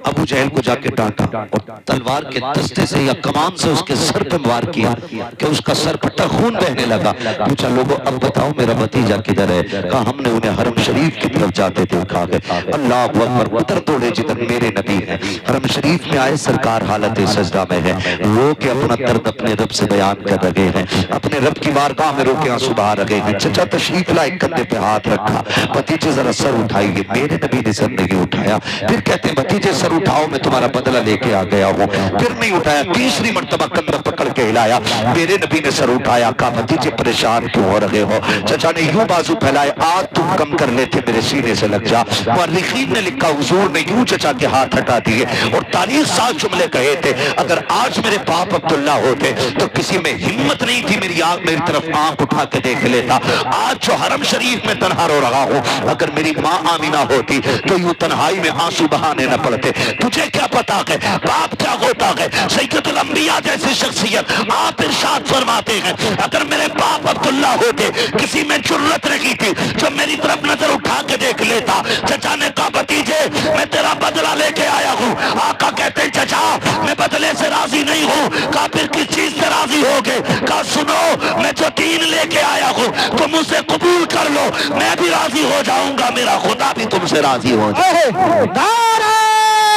अबू जहल को जाके डांटा और तलवार के दस्ते से या कमान से उसके सर पे वार किया कि उसका सर पट्टा खून बहने लगा। पूछा लोगों अब बताओ मेरा भतीजा किधर है? कहा हमने उन्हें हरम शरीफ की तरफ जाते देखा है। अल्लाह अकबर, उधर दौड़े जिधर मेरे नबी है। हरम शरीफ में आए, सरकार हालत सजदा में है, रो के अपना दर्द अपने रब से बयान कर रहे हैं, अपने रब की बारगाह में रो के आंसू बहा रहे हैं। चचा तशरीफ लाए, कंधे पे हाथ रखा, भतीजे जरा सर उठाइए। मेरे नबी ने सर नहीं उठाया। फिर कहते हैं भतीजे सर उठाओ, मैं तुम्हारा बदला लेके आ गया हूँ। फिर नहीं उठाया। तीसरी मर्तबा कंधा पकड़ के हिलाया, मेरे नबी ने सर उठाया। कहा भतीजे परेशान क्यों हो रहे हो? चचा ने यूं बाजू फैलाए, आग तुम कम कर लेते मेरे सीने से लग जा। मुअर्रिखीन ने लिखा हुजूर ने यूं चचा के हाथ हटा दिए और 40 साल जुमले कहे थे, अगर आज मेरे बाप अब्दुल्ला होते तो किसी में हिम्मत नहीं थी मेरी आग मेरी तरफ आंख उठा के देख लेता। आज जो हरम शरीफ में तन्हा रो रहा हूँ, अगर मेरी माँ आमीना होती तो यूं तन्हाई में आंसू बहाने न पड़ते। तुझे क्या पता है बाप क्या होता है? सैयदुल अंबिया जैसी शख्सियत आप इरशाद फरमाते हैं, अगर मेरे बाप अब्दुल्ला होते किसी में जुर्रत नहीं थी जो मेरी तरफ नजर उठा के देख लेता। चचा ने कहा भतीजे मैं तेरा बदला लेके आया हूँ। आका कहते हैं चचा मैं बदले से राजी नहीं हूँ। कहा फिर किस चीज से राजी हो गए? कहा सुनो मैं जो दीन लेके आया हूँ तुम उसे कबूल कर लो, मैं भी राजी हो जाऊंगा, मेरा खुदा भी तुमसे राजी हो जाए। नारे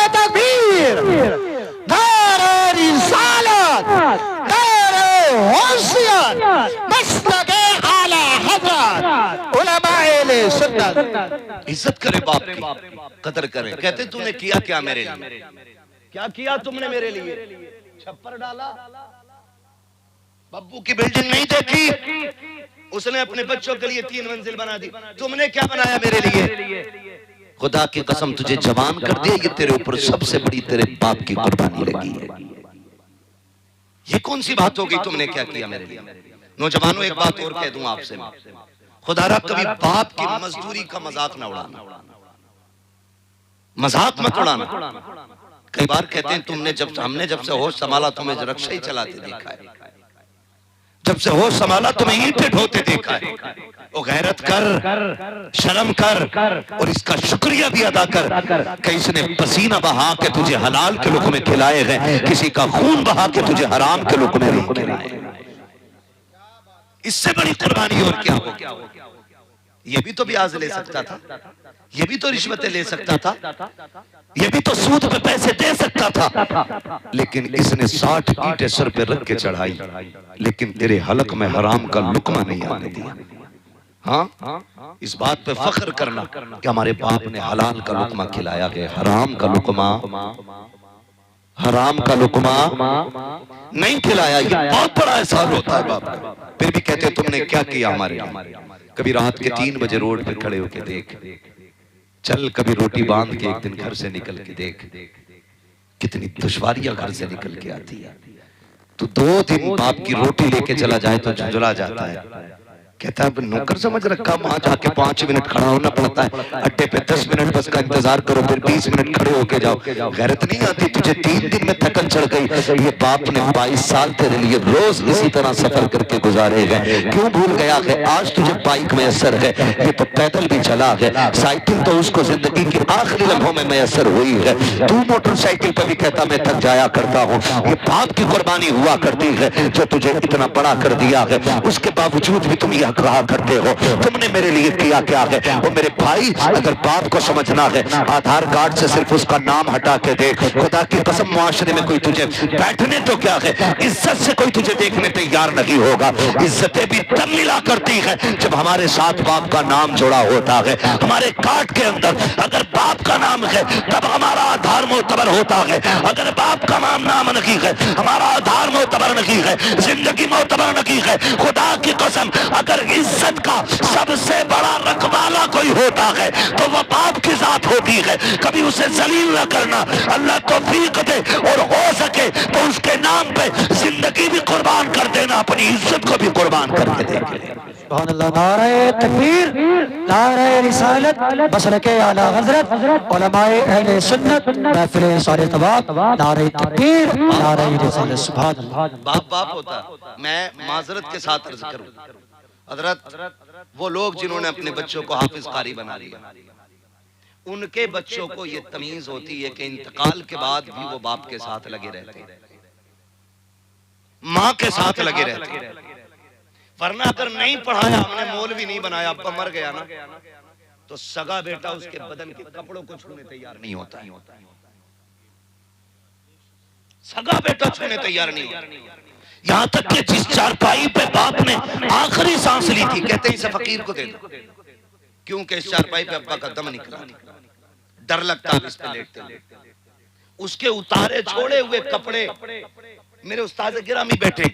तकबीर, नारे रिसालत, नारे हुस्सियत, मस्तके आला हज़रत उलमाए सुन्नत। इज्जत करे बाप की, कदर करे। कहते तूने किया क्या मेरे लिए? क्या किया तुमने मेरे लिए? छप्पर डाला, बब्बू की बिल्डिंग नहीं देखी, उसने अपने बच्चों के लिए 3 मंजिल बना दी। तुमने क्या बनाया मेरे लिए? खुदा की कसम तुझे जवान कर दिया, ये तेरे ऊपर सबसे बड़ी तेरे बाप की कुर्बानी लगी है। ये कौन सी बात हो गई? तुमने क्या किया मेरे लिए? नौजवानों एक बात और कह दूं आपसे, खुदारा कभी बाप की मजदूरी का मजाक ना उड़ाना, मजाक मत उड़ाना। कई बार कहते हैं हमने जब से होश संभाला तुम्हें रक्षा ही चलाते देखा है, जब से होश संभाला तुम्हें ईंटें ढोते देखा है। ओ गैरत कर, शर्म कर और इसका शुक्रिया भी अदा कर कि इसने पसीना बहा के तुझे हलाल के लुक़मे खिलाए हैं, किसी का खून बहा के तुझे हराम के लुक़मे नहीं खिलाए। इससे बड़ी कुर्बानी और क्या हो? ये भी तो ब्याज ले सकता था, ये भी तो रिश्वतें ले सकता था, ये भी तो सूद पे पैसे दे सकता था, लेकिन इसने 60 ईंटें सर पे रख के चढ़ाई, लेकिन तेरे हलक में हराम का लुकमा नहीं आने दिया। हाँ, इस बात पे फख्र करना कि हमारे बाप ने हलाल का लुकमा खिलाया है, हराम का लुकमा नहीं खिलाया। ये बहुत बड़ा एहसान होता है बाप का। फिर भी कहते तुमने क्या किया हमारे लिए? कभी रात के 3 बजे रोड पे खड़े होके देख, चल कभी रोटी बांध के एक दिन घर से निकल के देख, कितनी दुश्वारियां घर से निकल के आती है। तो 2 दिन बाप की रोटी लेके चला जाए तो झुंझुला जाता है। कहता है नौकर समझ रखा, वहां जाके 5 मिनट खड़ा होना पड़ता है, अड्डे पे 10 मिनट बस का इंतजार करो, फिर 20 मिनट खड़े होके जाओ। गैरत नहीं आती तुझे? 3 दिन में थकन चढ़ गई। ये बाप ने 22 साल तेरे लिए रोज इसी तरह सफर करके गुजारे गए, क्यों भूल गया है? आज तुझे बाइक मैसर है, ये तो पैदल भी चला है। साइकिल तो उसको जिंदगी के आखिरी लम्हों में मैसर हुई है। तू मोटरसाइकिल पर भी कहता मैं थक जाया करता हूँ। ये बाप की कुर्बानी हुआ करती है जो तुझे इतना बड़ा कर दिया है। उसके बावजूद भी तुम कहा करते हो तुमने मेरे लिए किया क्या है? वो मेरे भाई, अगर बाप को समझना है, आधार कार्ड से सिर्फ उसका नाम हटा के देख। खुदा की कसम, मुआशरे में कोई तुझे बैठने तो क्या है, इज्जत से कोई तुझे देखने तैयार नहीं होगा। इज्जतें भी तब मिला करती है जब हमारे साथ बाप का नाम जुड़ा होता है। हमारे कार्ड के अंदर अगर बाप का नाम है तब हमारा आधार मोतबर होता है। अगर बाप का नाम नहीं है, हमारा आधार मोतबर नहीं है, जिंदगी मोतबर नहीं है। खुदा की कसम, अगर इज्जत का सबसे बड़ा रखवाला कोई होता है तो वह बाप की जात होती है। कभी उसे जलील न करना, अल्लाह तौफीक दे और हो सके तो उसके नाम पे जिंदगी भी कुर्बान कर देना, अपनी इज्जत को भी कुर्बान करके देंगे। सुभान अल्लाह, नारे तकबीर, नारे रिसालत, मसलके आला हजरत, उलमाए अहले सुन्नत, महफिल सारे तवाब, नारे तकबीर, नारे रिसालत। सुभान अल्लाह। बाप बाप होता। मैं माजरत के साथ अर्ज करूं हजरत, वो लोग जिन्होंने अपने बच्चों को हाफिज कारी बना लिया, उनके बच्चों को ये तमीज होती है कि इंतकाल के बाद भी वो बाप के साथ लगे रहते हैं, माँ के साथ लगे रहते हैं। वरना अगर नहीं पढ़ाया, हमने मौलवी नहीं बनाया, अब्बा मर गया ना, तो सगा बेटा उसके बदन के कपड़ों को छूने तैयार नहीं होता। सगा बेटा छूने तैयार नहीं होता। यहां तक कि जिस चारपाई पे बाप ने आखिरी सांस ली थी, कहते हैं इसे फकीर को दे दो, क्योंकि इस चारपाई पे अब्बा का दम निकला, डर लगता है इस पे लेटते। उसके उतारे छोड़े हुए कपड़े, मेरे उस्ताद गिरामी बैठे,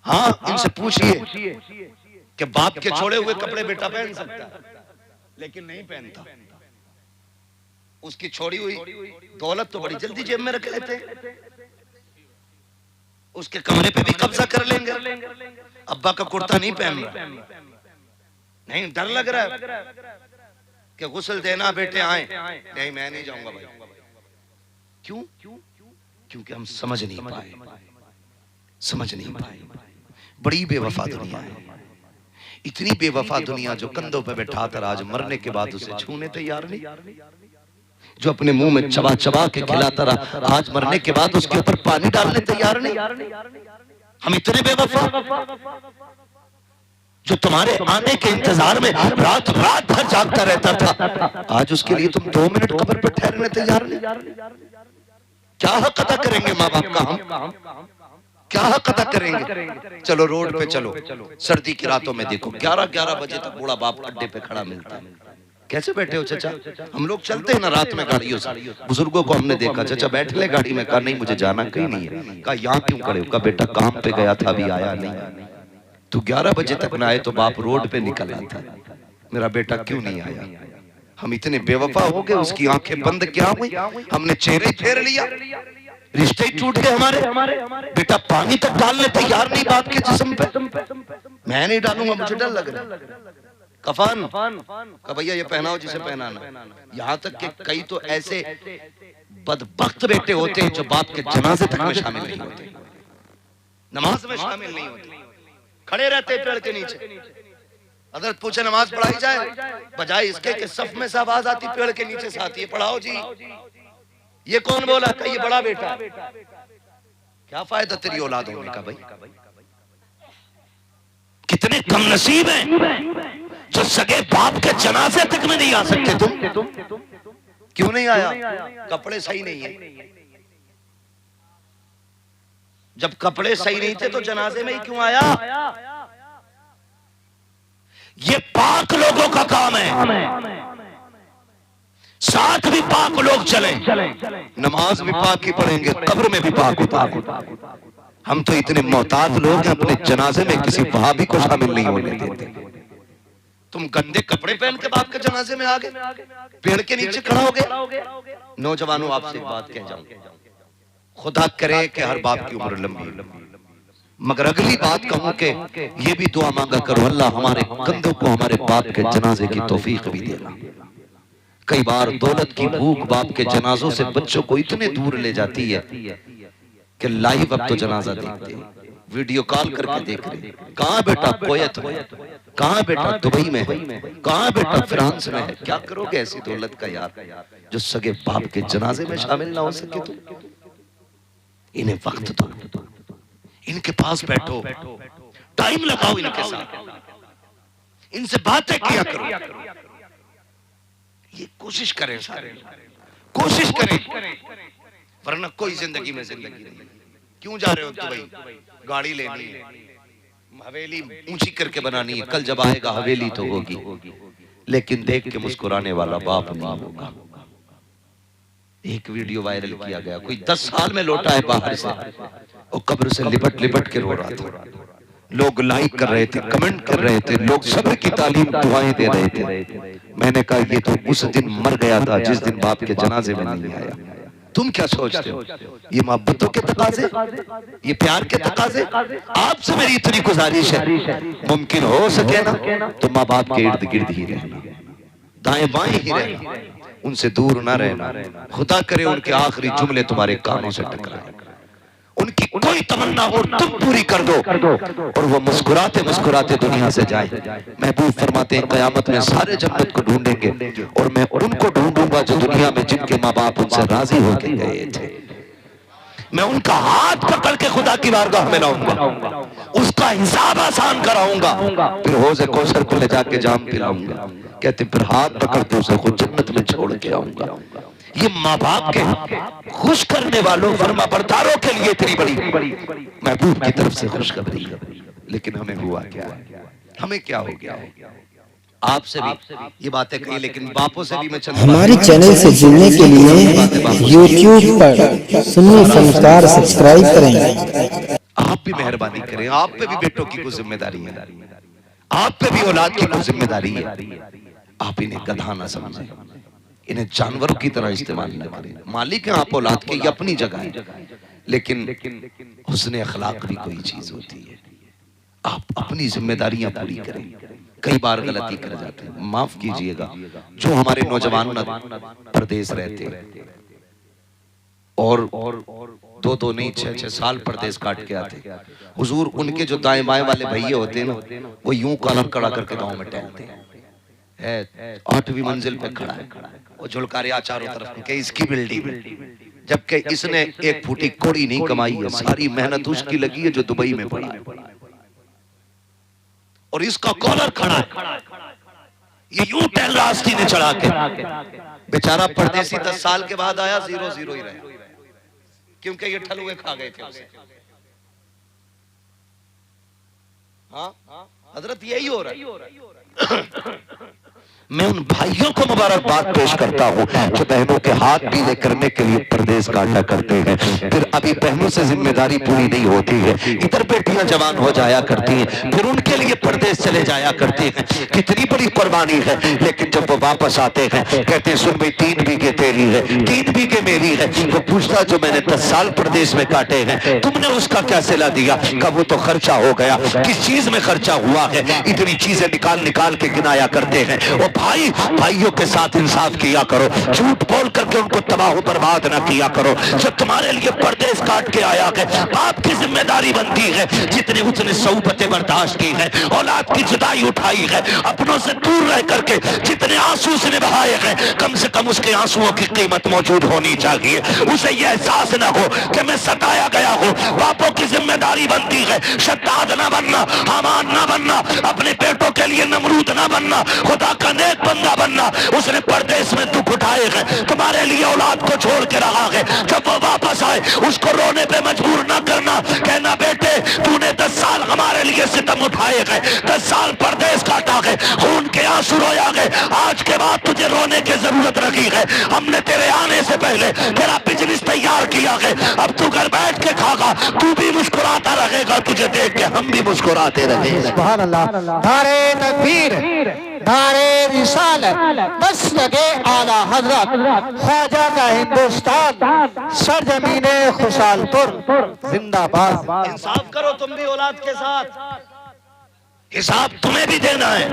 हाँ इनसे पूछिए कि बाप के छोड़े हुए कपड़े बेटा पहन सकता है, लेकिन नहीं पहनता। उसकी छोड़ी हुई दौलत तो बड़ी जल्दी जेब में रख लेते, उसके कमरे पे भी कब्जा कर लेंगे। अब्बा का कुर्ता नहीं पहन रहा, नहीं डर लग रहा है कि गुस्ल देना बेटे आए, नहीं मैं नहीं जाऊंगा भाई। क्यों? क्योंकि हम समझ नहीं पाए। बड़ी बेवफा दुनिया है, इतनी बेवफा दुनिया जो कंधों पे बैठा कर आज मरने के बाद उसे छूने तैयार नहीं, जो अपने मुंह में चबा चबा के खिलाता रहा, आज मरने के बाद उसके ऊपर पानी डालने तैयार नहीं। हम इतने बेवफा, जो तुम्हारे आने के इंतजार में रात भर जागता रहता था, आज उसके लिए तुम 2 मिनट कब्र पर ठहरने तैयार नहीं। क्या हक अदा करेंगे माँ बाप का हम? क्या हक अदा करेंगे? चलो रोड पे चलो, सर्दी की रातों में देखो 11-11 बजे तक बूढ़ा बाप अड्डे पे खड़ा मिलता है। कैसे बैठे हो चाचा? हम लोग चलते हैं ना रात में गाड़ियों से, बुजुर्गों को हमने देखा, चाचा बैठ ले गाड़ी में। कहा नहीं मुझे जाना कहीं नहीं है। कहा यहाँ क्यों खड़े हो? कहा बेटा काम पे गया था, अभी आया नहीं। तू 11 बजे तक ना आए तो बाप रोड पे निकल आता, मेरा बेटा क्यों नहीं आया? हम इतने बेवफा हो गए, उसकी आंखें बंद क्या हुई, हमने चेहरे फेर लिया, रिश्ते टूट गए हमारे। बेटा पानी तक डालने तैयार नहीं बाप के जिस्म पे। मैं नहीं डालूंगा, मुझे डर लग रहा है। कफन का भैया ये पहनाओ जिसे पहनाना। यहाँ तक कि कई तो ऐसे बदबख्त बेटे होते हैं जो बाप के जनाजे तक में शामिल नहीं होते, नमाज में शामिल नहीं होते, खड़े रहते पेड़ के नीचे। हज़रत पूछे नमाज पढ़ाई जाए, बजाय इसके कि सफ में से आवाज आती पेड़ के नीचे से आती है, पढ़ाओ जी। ये कौन बोला? का ये बड़ा बेटा। क्या फायदा तेरी औलाद होने का भाई? कितने कम नसीब हैं जो सगे बाप के जनाजे तक में नहीं आ सकते। तुम क्यों नहीं आया? कपड़े सही नहीं है। जब कपड़े सही नहीं थे तो जनाजे में ही क्यों आया? ये पाक लोगों का काम है, साथ भी पाक लोग चलें, नमाज भी पाक ही पढ़ेंगे, कब्र में भी पाक होता। हम तो इतने मोहताज लोग हैं, अपने जनाजे में किसी वहाबी को शामिल नहीं होने देते। तुम गंदे कपड़े पहन के बाप के जनाजे में आ गए, पेड़ के नीचे खड़ा हो गए। नौजवानों आपसे एक बात कह जाऊं, खुदा करे कि हर बाप की उम्र लंबी, मगर अगली बात कहूं कि ये भी दुआ मांगा करो अल्लाह हमारे कंधों को हमारे बाप के जनाजे की तौफीक भी देना। कई बार दौलत की भूख बाप के जनाजों से बच्चों को इतने दूर ले जाती है कि लाइव अब तो जनाजा देखते हैं, वीडियो कॉल करके देख रहे, कहाँ बेटा कोयत में, कहाँ बेटा दुबई में है, कहाँ बेटा फ्रांस में है। क्या करोगे ऐसी दौलत का यार, जो सगे बाप के जनाजे में शामिल ना हो सके। तो इन्हें वक्त दो, इनके पास बैठो, टाइम लगाओ इनके साथ, इनसे बातें किया करो। ये कोशिश करें, सारे कोशिश करें, वरना कोई जिंदगी में जिंदगी नहीं। क्यों जा रहे हो दुबई? गाड़ी लेनी है, हवेली ऊंची करके बनानी है, कल जब आएगा हवेली तो होगी, लेकिन देख के मुस्कुराने वाला बाप नहीं होगा। एक वीडियो वायरल किया गया, कोई 10 साल में लौटा है बाहर से, और कब्र से लिपट लिपट के रो रहा था। लोग लाइक कर रहे थे, कमेंट कर रहे थे, लोग सब्र की तालीम दुआएं दे रहे थे। मैंने कहा ये तो उस दिन मर गया था जिस दिन बाप के जनाजे में नहीं आया। तुम क्या सोचते हो? ये मोहब्बतों के तकाजे, ये प्यार के तकाजे। आपसे मेरी इतनी गुजारिश है, मुमकिन हो सके ना तो माँ बाप के इर्द गिर्द ही रहना, दाएं बाएं ही रहना, उनसे दूर ना रहना। खुदा करे उनके आखिरी जुमले तुम्हारे कानों से टकराए, उनकी कोई तमन्ना हो तुम पूरी कर दो, और वो मुस्कुराते मुस्कुराते दुनिया से जाए। महबूब फरमाते हैं क़यामत में सारे जन्नत को ढूंढेंगे और मैं उनको ढूंढूंगा जो दुनिया में जिनके माँ बाप उनसे राजी होके गए थे। मैं उनका हाथ पकड़ के खुदा की बारगाह में लाऊंगा, उसका हिसाब आसान कराऊंगा, फिर हौज़ कौसर पे ले जाके जाम पिलाऊंगा। कहते फिर हाथ पकड़ के उसे खुद जन्नत में छोड़ के आऊंगा। ये माँ बाप के खुश करने वालों फरमा बरदारों के लिए इतनी बड़ी महबूब की तरफ से खुशखबरी है। लेकिन हमें हुआ क्या, हमें क्या हो गया? आपसे भी ये बातें कही, लेकिन बापों से भी मैं हमारे चैनल से जुड़ने के लिए YouTube पर सुन्नी फनकार सब्सक्राइब करें। आप भी मेहरबानी करें, आप पे भी बेटों की कुछ जिम्मेदारी है, आप पे भी औलाद की कुछ जिम्मेदारी है। आप इन्हें गधा ना समझें, इन्हें जानवरों की तरह इस्तेमाल न करें। मालिक है आप औलाद के, ये अपनी जगह है, लेकिन हुस्न अखलाक भी कोई चीज होती है। आप अपनी जिम्मेदारियां पूरी करें। कई बार गलती कर जाते हैं, माफ कीजिएगा। जो हमारे नौजवान परदेश रहते हैं और 2-2 नहीं 6-6 साल परदेश काट के आते, हुजूर उनके जो दाएं बाएं वाले भैया होते हैं ना, वो यूं कॉलर कड़ा करके गांव में टहलते हैं। 8वीं मंजिल पे खड़ा है, वो झुलकारिया चारों तरफ के इसकी बिल्डिंग, जबकि इसने एक फूटी कौड़ी नहीं कमाई है, सारी मेहनत उसकी लगी है जो दुबई में पड़ा है, और इसका कॉलर खड़ा है। ये यूं टहल रहा आस्तीन ने चढ़ा के। बेचारा परदेसी 10 साल के बाद आया, 0-0 ही रहा, क्योंकि ये ठलुए खा गए थे उसे। हाँ हजरत यही हो रहा है। मैं उन भाइयों को मुबारकबाद पेश करता हूँ जो बहनों के हाथ पीले करने के लिए परदेश काटा करते हैं, फिर अभी बहनों से जिम्मेदारी पूरी नहीं होती है, इधर बेटियां जवान हो जाया करती हैं, फिर उनके लिए परदेश चले जाया करती हैं। कितनी बड़ी कुर्बानी है, लेकिन जब वो वापस आते हैं कहते हैं सुन भाई 3 बीघे तेरी है, 3 बीघे मेरी है। वो पूछता जो मैंने 10 साल परदेश में काटे हैं, तुमने उसका क्या सिला दिया? कब वो तो खर्चा हो गया। किस चीज में खर्चा हुआ है? इतनी चीजें निकाल निकाल के गिनाया करते हैं। वो भाई भाइयों के साथ इंसाफ किया करो, झूठ बोल करके उनको तबाह बर्बाद ना किया करो। जो तुम्हारे लिए परदेश काट के आया है, आपकी जिम्मेदारी बनती है, जितने उसने सौबतें बर्दाश्त की है, औलाद की जुदाई उठाई है, अपनों से दूर रह करके जितने आंसू उसने बहाए हैं, कम से कम उसके आंसुओं की कीमत मौजूद होनी चाहिए। उसे यह एहसास ना हो कि मैं सताया गया हूँ। बापों की जिम्मेदारी बनती है शद्दाद ना बनना, हामान ना बनना, अपने बेटों के लिए नमरूद ना बनना, खुदा का नेक बंदा बनना। उसने परदेश में दुख उठाए हैं, तुम्हारे लिए औलाद को छोड़ के रहा है। जब वो वापस आए उसको रोने पे मजबूर ना करना, कहना बेटे तूने 10 साल हमारे लिए सितम उठाए हैं, 10 साल परदेश काटा है, खून के आंसू रोया है, आज के बाद तुझे रोने की जरूरत रखी है। हमने तेरे आने से पहले तेरा बिजनेस तैयार किया है, अब तू घर बैठ के खागा, तू भी मुस्कुराता रहे, लगेगा तुझे देख के हम भी मुस्कुराते रहे। सुभान अल्लाह। नारे तकबीर, नारे रिसालत, बस लगे आला हजरत, ख्वाजा का हिंदुस्तान, सरजमीने खुशालपुर जिंदाबाद। इंसाफ करो तुम भी औलाद के साथ, हिसाब तुम्हें भी देना है,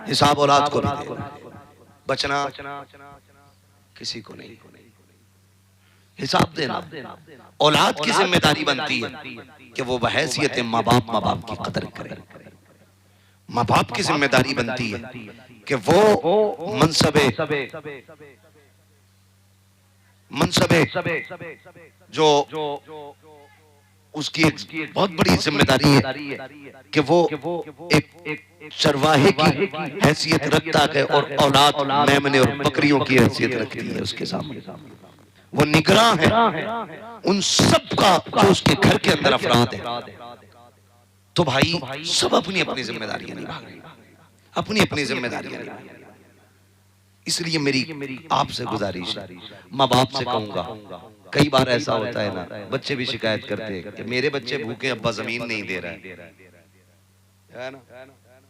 हिसाब औलाद को भी देना है। बचना किसी को नहीं, हिसाब देना औलाद की जिम्मेदारी बनती है कि वो बहैसियत माँ बाप की कदर करे। माँ बाप की जिम्मेदारी बनती है कि वो मनसबे जो उसकी एक बहुत बड़ी जिम्मेदारी है कि वो एक चरवाहे की हैसियत रखता है और औलाद मेमने और बकरियों की हैसियत रखती है उसके सामने। वो निगरान है उन सब का जो उसके घर के अंदर अफराद है। तो भाई सब अपनी अपनी जिम्मेदारियां निभाएं, अपनी अपनी जिम्मेदारियां निभाएं। इसलिए मेरी आपसे गुजारिश है, माँ बाप से कहूंगा, कई बार ऐसा होता है ना, बच्चे भी शिकायत करते हैं कि मेरे बच्चे भूखे, अब्बा जमीन नहीं दे रहा है ना।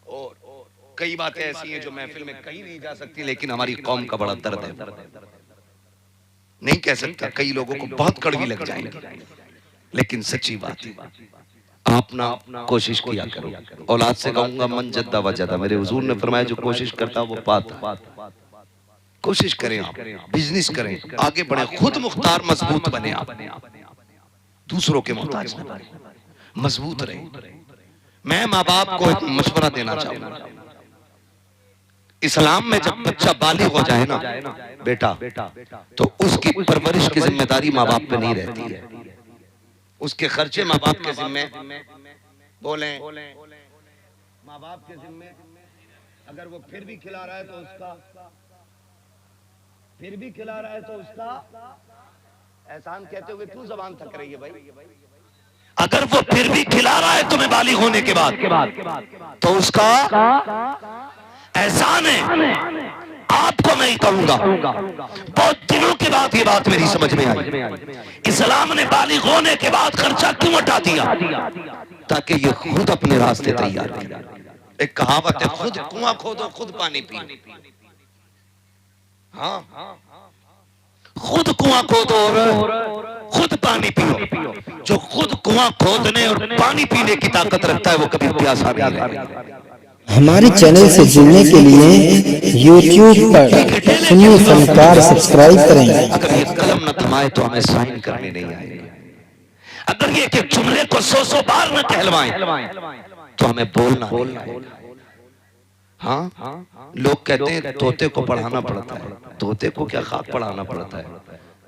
और कई बातें ऐसी हैं जो महफिल में कही नहीं जा सकती, लेकिन हमारी कौम का बड़ा दर्द है, नहीं कह सकता, कई लोगों को बहुत कड़वी लग जाएगी, लेकिन सच्ची बात है। आप ना कोशिश किया करो। औलाद से कहूंगा मन जद्दा वजदा, मेरे हुजूर ने फरमाया जो कोशिश करता वो पाता। कोशिश करें, आप बिजनेस करें, आगे बढ़े, खुद मुख्तार मजबूत बने, आप दूसरों के मोहताज न बने, मजबूत रहे। मैं माँ बाप को एक मशवरा देना चाहूंगा, इस्लाम में जब बच्चा बालिग हो जाए ना बेटा, तो उसकी परवरिश की जिम्मेदारी माँ बाप पे नहीं रहती है, उसके खर्चे माँ बाप के जिम्मे। बोले माँ बाप के जिम्मे, अगर वो फिर भी खिला रहा है तो उसका, फिर भी खिला रहा है तो उसका एहसान कहते हुए क्यों जबान थक रही है भाई? अगर वो फिर भी खिला रहा है तुम्हें बालिग होने के बाद तो उसका एहसान है। आपको मैं कहूंगा, बहुत दिनों के बाद ये बात मेरी समझ में आई, इस्लाम ने बालिग होने के बाद खर्चा क्यों हटा दिया? ताकि ये खुद अपने रास्ते तैयार करे। एक कहावत है, खुद कुआं खोदो खुद पानी पियो। हाँ, खुद कुआं खोदो और खुद पानी पियो। जो खुद कुआं खोदने और पानी पीने की ताकत रखता है वो कभी प्यासा नहीं रहेगा। हमारे चैनल से जुड़ने के लिए YouTube पर सुन्नी फनकार सब्सक्राइब करें। अगर ये कलम न थमाए तो हमें साइन करने नहीं आएगा। अगर ये कि जुमले को 100 बार न कहलवाएं तो हमें बोलना नहीं आएगा। हाँ, लोग कहते हैं तोते को पढ़ाना पड़ता है, तोते को क्या खाक पढ़ाना पड़ता है?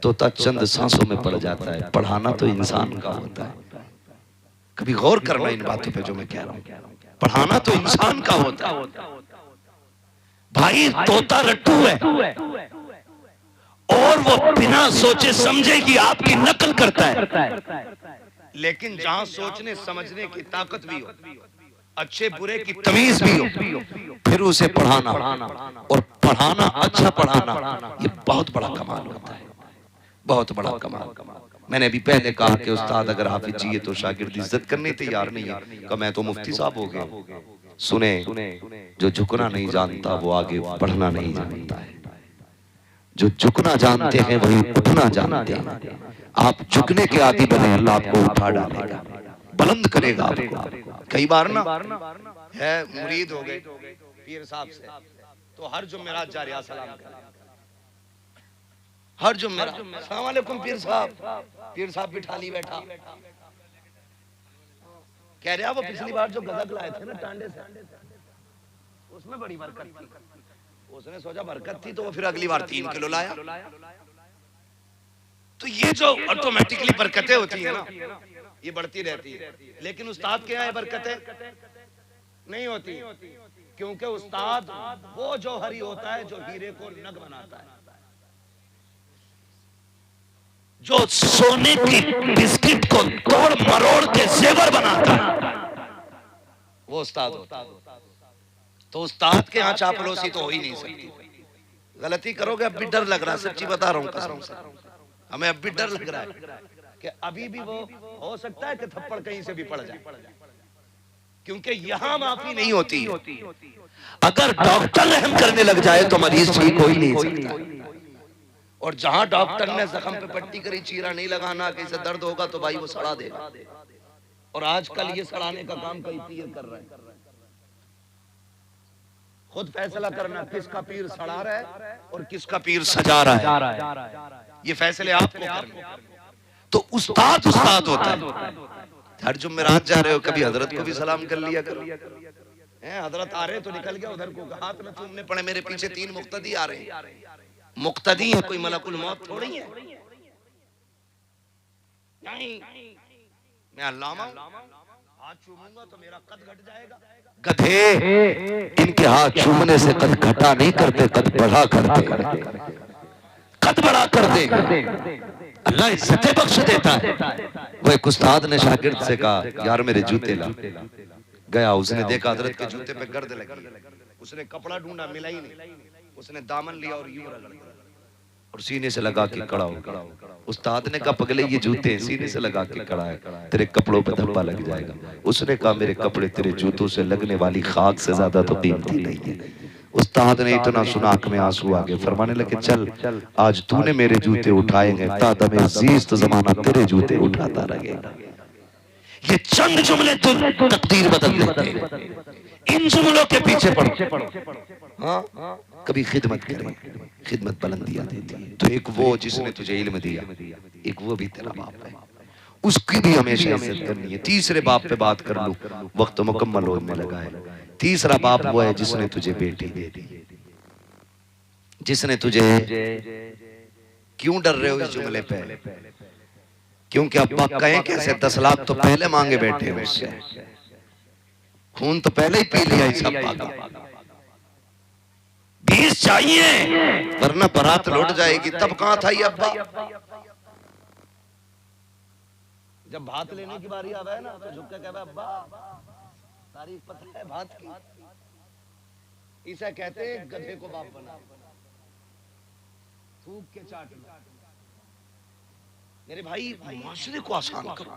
तोता चंद सांसों में पड़ जाता है, पढ़ाना तो इंसान का होता है। कभी गौर करना इन बातों पे जो मैं कह रहा हूँ, पढ़ाना तो इंसान का होता है। भाई तोता रट्टू है और वो बिना सोचे समझे कि आपकी नकल करता है, लेकिन जहां सोचने समझने की ताकत भी हो, अच्छे बुरे की तमीज भी हो, फिर उसे पढ़ाना और पढ़ाना, अच्छा पढ़ाना, ये बहुत बड़ा कमाल होता है, बहुत बड़ा कमाल। मैंने अभी पहले कहा कि उस्ताद अगर हाफिज जी है तो शागिर्द इज्जत करने तैयार नहीं है, कि मैं तो मुफ्ती साहब हो गया। सुने, जो झुकना नहीं जानता वो आगे बढ़ना नहीं जानता है। जो झुकना जानते हैं वही उठना जानते हैं। आप झुकने के आदी बने, अल्लाह आपको उठा डालेगा, बुलंद करेगा आपको। कई बार ना है मुरीद हो गए पीर साहब से, तो हर जुमेरात जा रहा सलाम कर, हर जुमेरात अस्सलाम वालेकुम पीर साहब बिठाली बैठा, कह रहा वो पिछली बार जो गदक लाए थे ना टांडे से, उसमें बड़ी बरकत थी। उसने सोचा बरकत थी तो वो फिर अगली बार 3 किलो लाया। तो ये जो ऑटोमेटिकली बरकतें होती है ना, ये बढ़ती रहती है। लेकिन उस्ताद के यहाँ बरकतें नहीं होती, क्योंकि उस्ताद वो जौहरी होता है जो हीरे को नग बनाता है, जो सोने की बिस्किट को तोड़ मरोड़ के जेवर बनाता है, वो उस्ताद होता है। तो उस्ताद के यहाँ चापलूसी तो हो ही नहीं सकती। गलती करोगे अब भी डर लग रहा है, सच्ची बता रहा हूँ कसम से, हमें अब भी डर लग रहा है कि अभी भी वो हो सकता है कि थप्पड़ कहीं से भी पड़ जाए, क्योंकि यहां माफी नहीं होती है। अगर डॉक्टर रहम करने लग जाए तो मरीज ठीक हो ही नहीं सकता। और जहां डॉक्टर ने जख्म पे पट्टी करी, चीरा नहीं लगाना, कहीं से दर्द होगा तो भाई वो सड़ा देगा। और आजकल ये सड़ाने का काम कई पीर कर रहे हैं। खुद फैसला करना किसका पीर सड़ा रहा है और किसका पीर सजा रहा है, ये फैसले आपको करने। तो उस्ताद उस्ताद होता है। हर जुम्मेरात जा रहे हो, कभी हजरत को भी सलाम कर लिया करो। हजरत आ रहे तो निकल गया उधर को, हाथ में चूमने पड़े, मेरे पीछे 3 मुक्तदी आ रहे हैं। मुक्तदी है, कोई मलकुल मौत थोड़ी है। नहीं, मैं अल्लामा हाथ चूमूंगा तो मेरा कद घट जाएगा। गधे, इनके हाथ चूमने से कद घटा नहीं करते, कद बढ़ा करते, कद बढ़ा कर दे। अल्लाह इज्जतें बख्श देता है। वो एक उस्ताद ने शागिर्द से कहा, यार मेरे जूते ला। गया, उसने देखा हजरत के जूते पे गर्द लगी। उसने कपड़ा ढूंढा, मिला ही नहीं। उसने दामन लिया और यूं रगड़ और सीने से लगा के खड़ा हो। उस्ताद ने कहा, पगले ये जूते सीने से लगा के खड़ा है, तेरे कपड़ों पे धब्बा लग जाएगा। उसने कहा, मेरे कपड़े तेरे जूतों से लगने वाली खाक से ज्यादा तो कीमती नहीं है। उस्ताद ने इतना सुना, आंख में आंसू आ गए। फरमाने लगे, चल आज तूने मेरे जूते उठाएंगे, तादमे अजीज तो जमाना तेरे जूते उठाता रहेगा। ये चंद जुमले तो तकदीर बदल देते हैं। इन जुमलों के पीछे पड़ो। हाँ, कभी खिदमत करें, खिदमत बुलंदियां देती है। तो एक वो जिसने तुझे इल्म दिया, एक वो भी तेरा बाप है, उसकी भी हमेशा इज्जत करनी है। तीसरे बाप पे बात कर लूं, वक्त मुकम्मल होने लगा है। तीसरा बाप वो है जिसने तुझे बेटी दे दी, जिसने तुझे, क्यों डर रहे हो इस जुमले पे? क्योंकि अब्बा कहें कैसे 10 लाख तो पहले मांगे बैठे हैं उससे, खून तो पहले ही पी लिया इस अब्बा का। 20 चाहिए वरना बारात लौट जाएगी। तब कहां था ये अब्बा? जब भात लेने की बारी आवे ना तो झुक के कहवे, अब्बा तारीफ पता है भात की? इसे कहते हैं गधे को बाप बना, थूक के चाट लो। मेरे भाई, माशरे को आसान करो,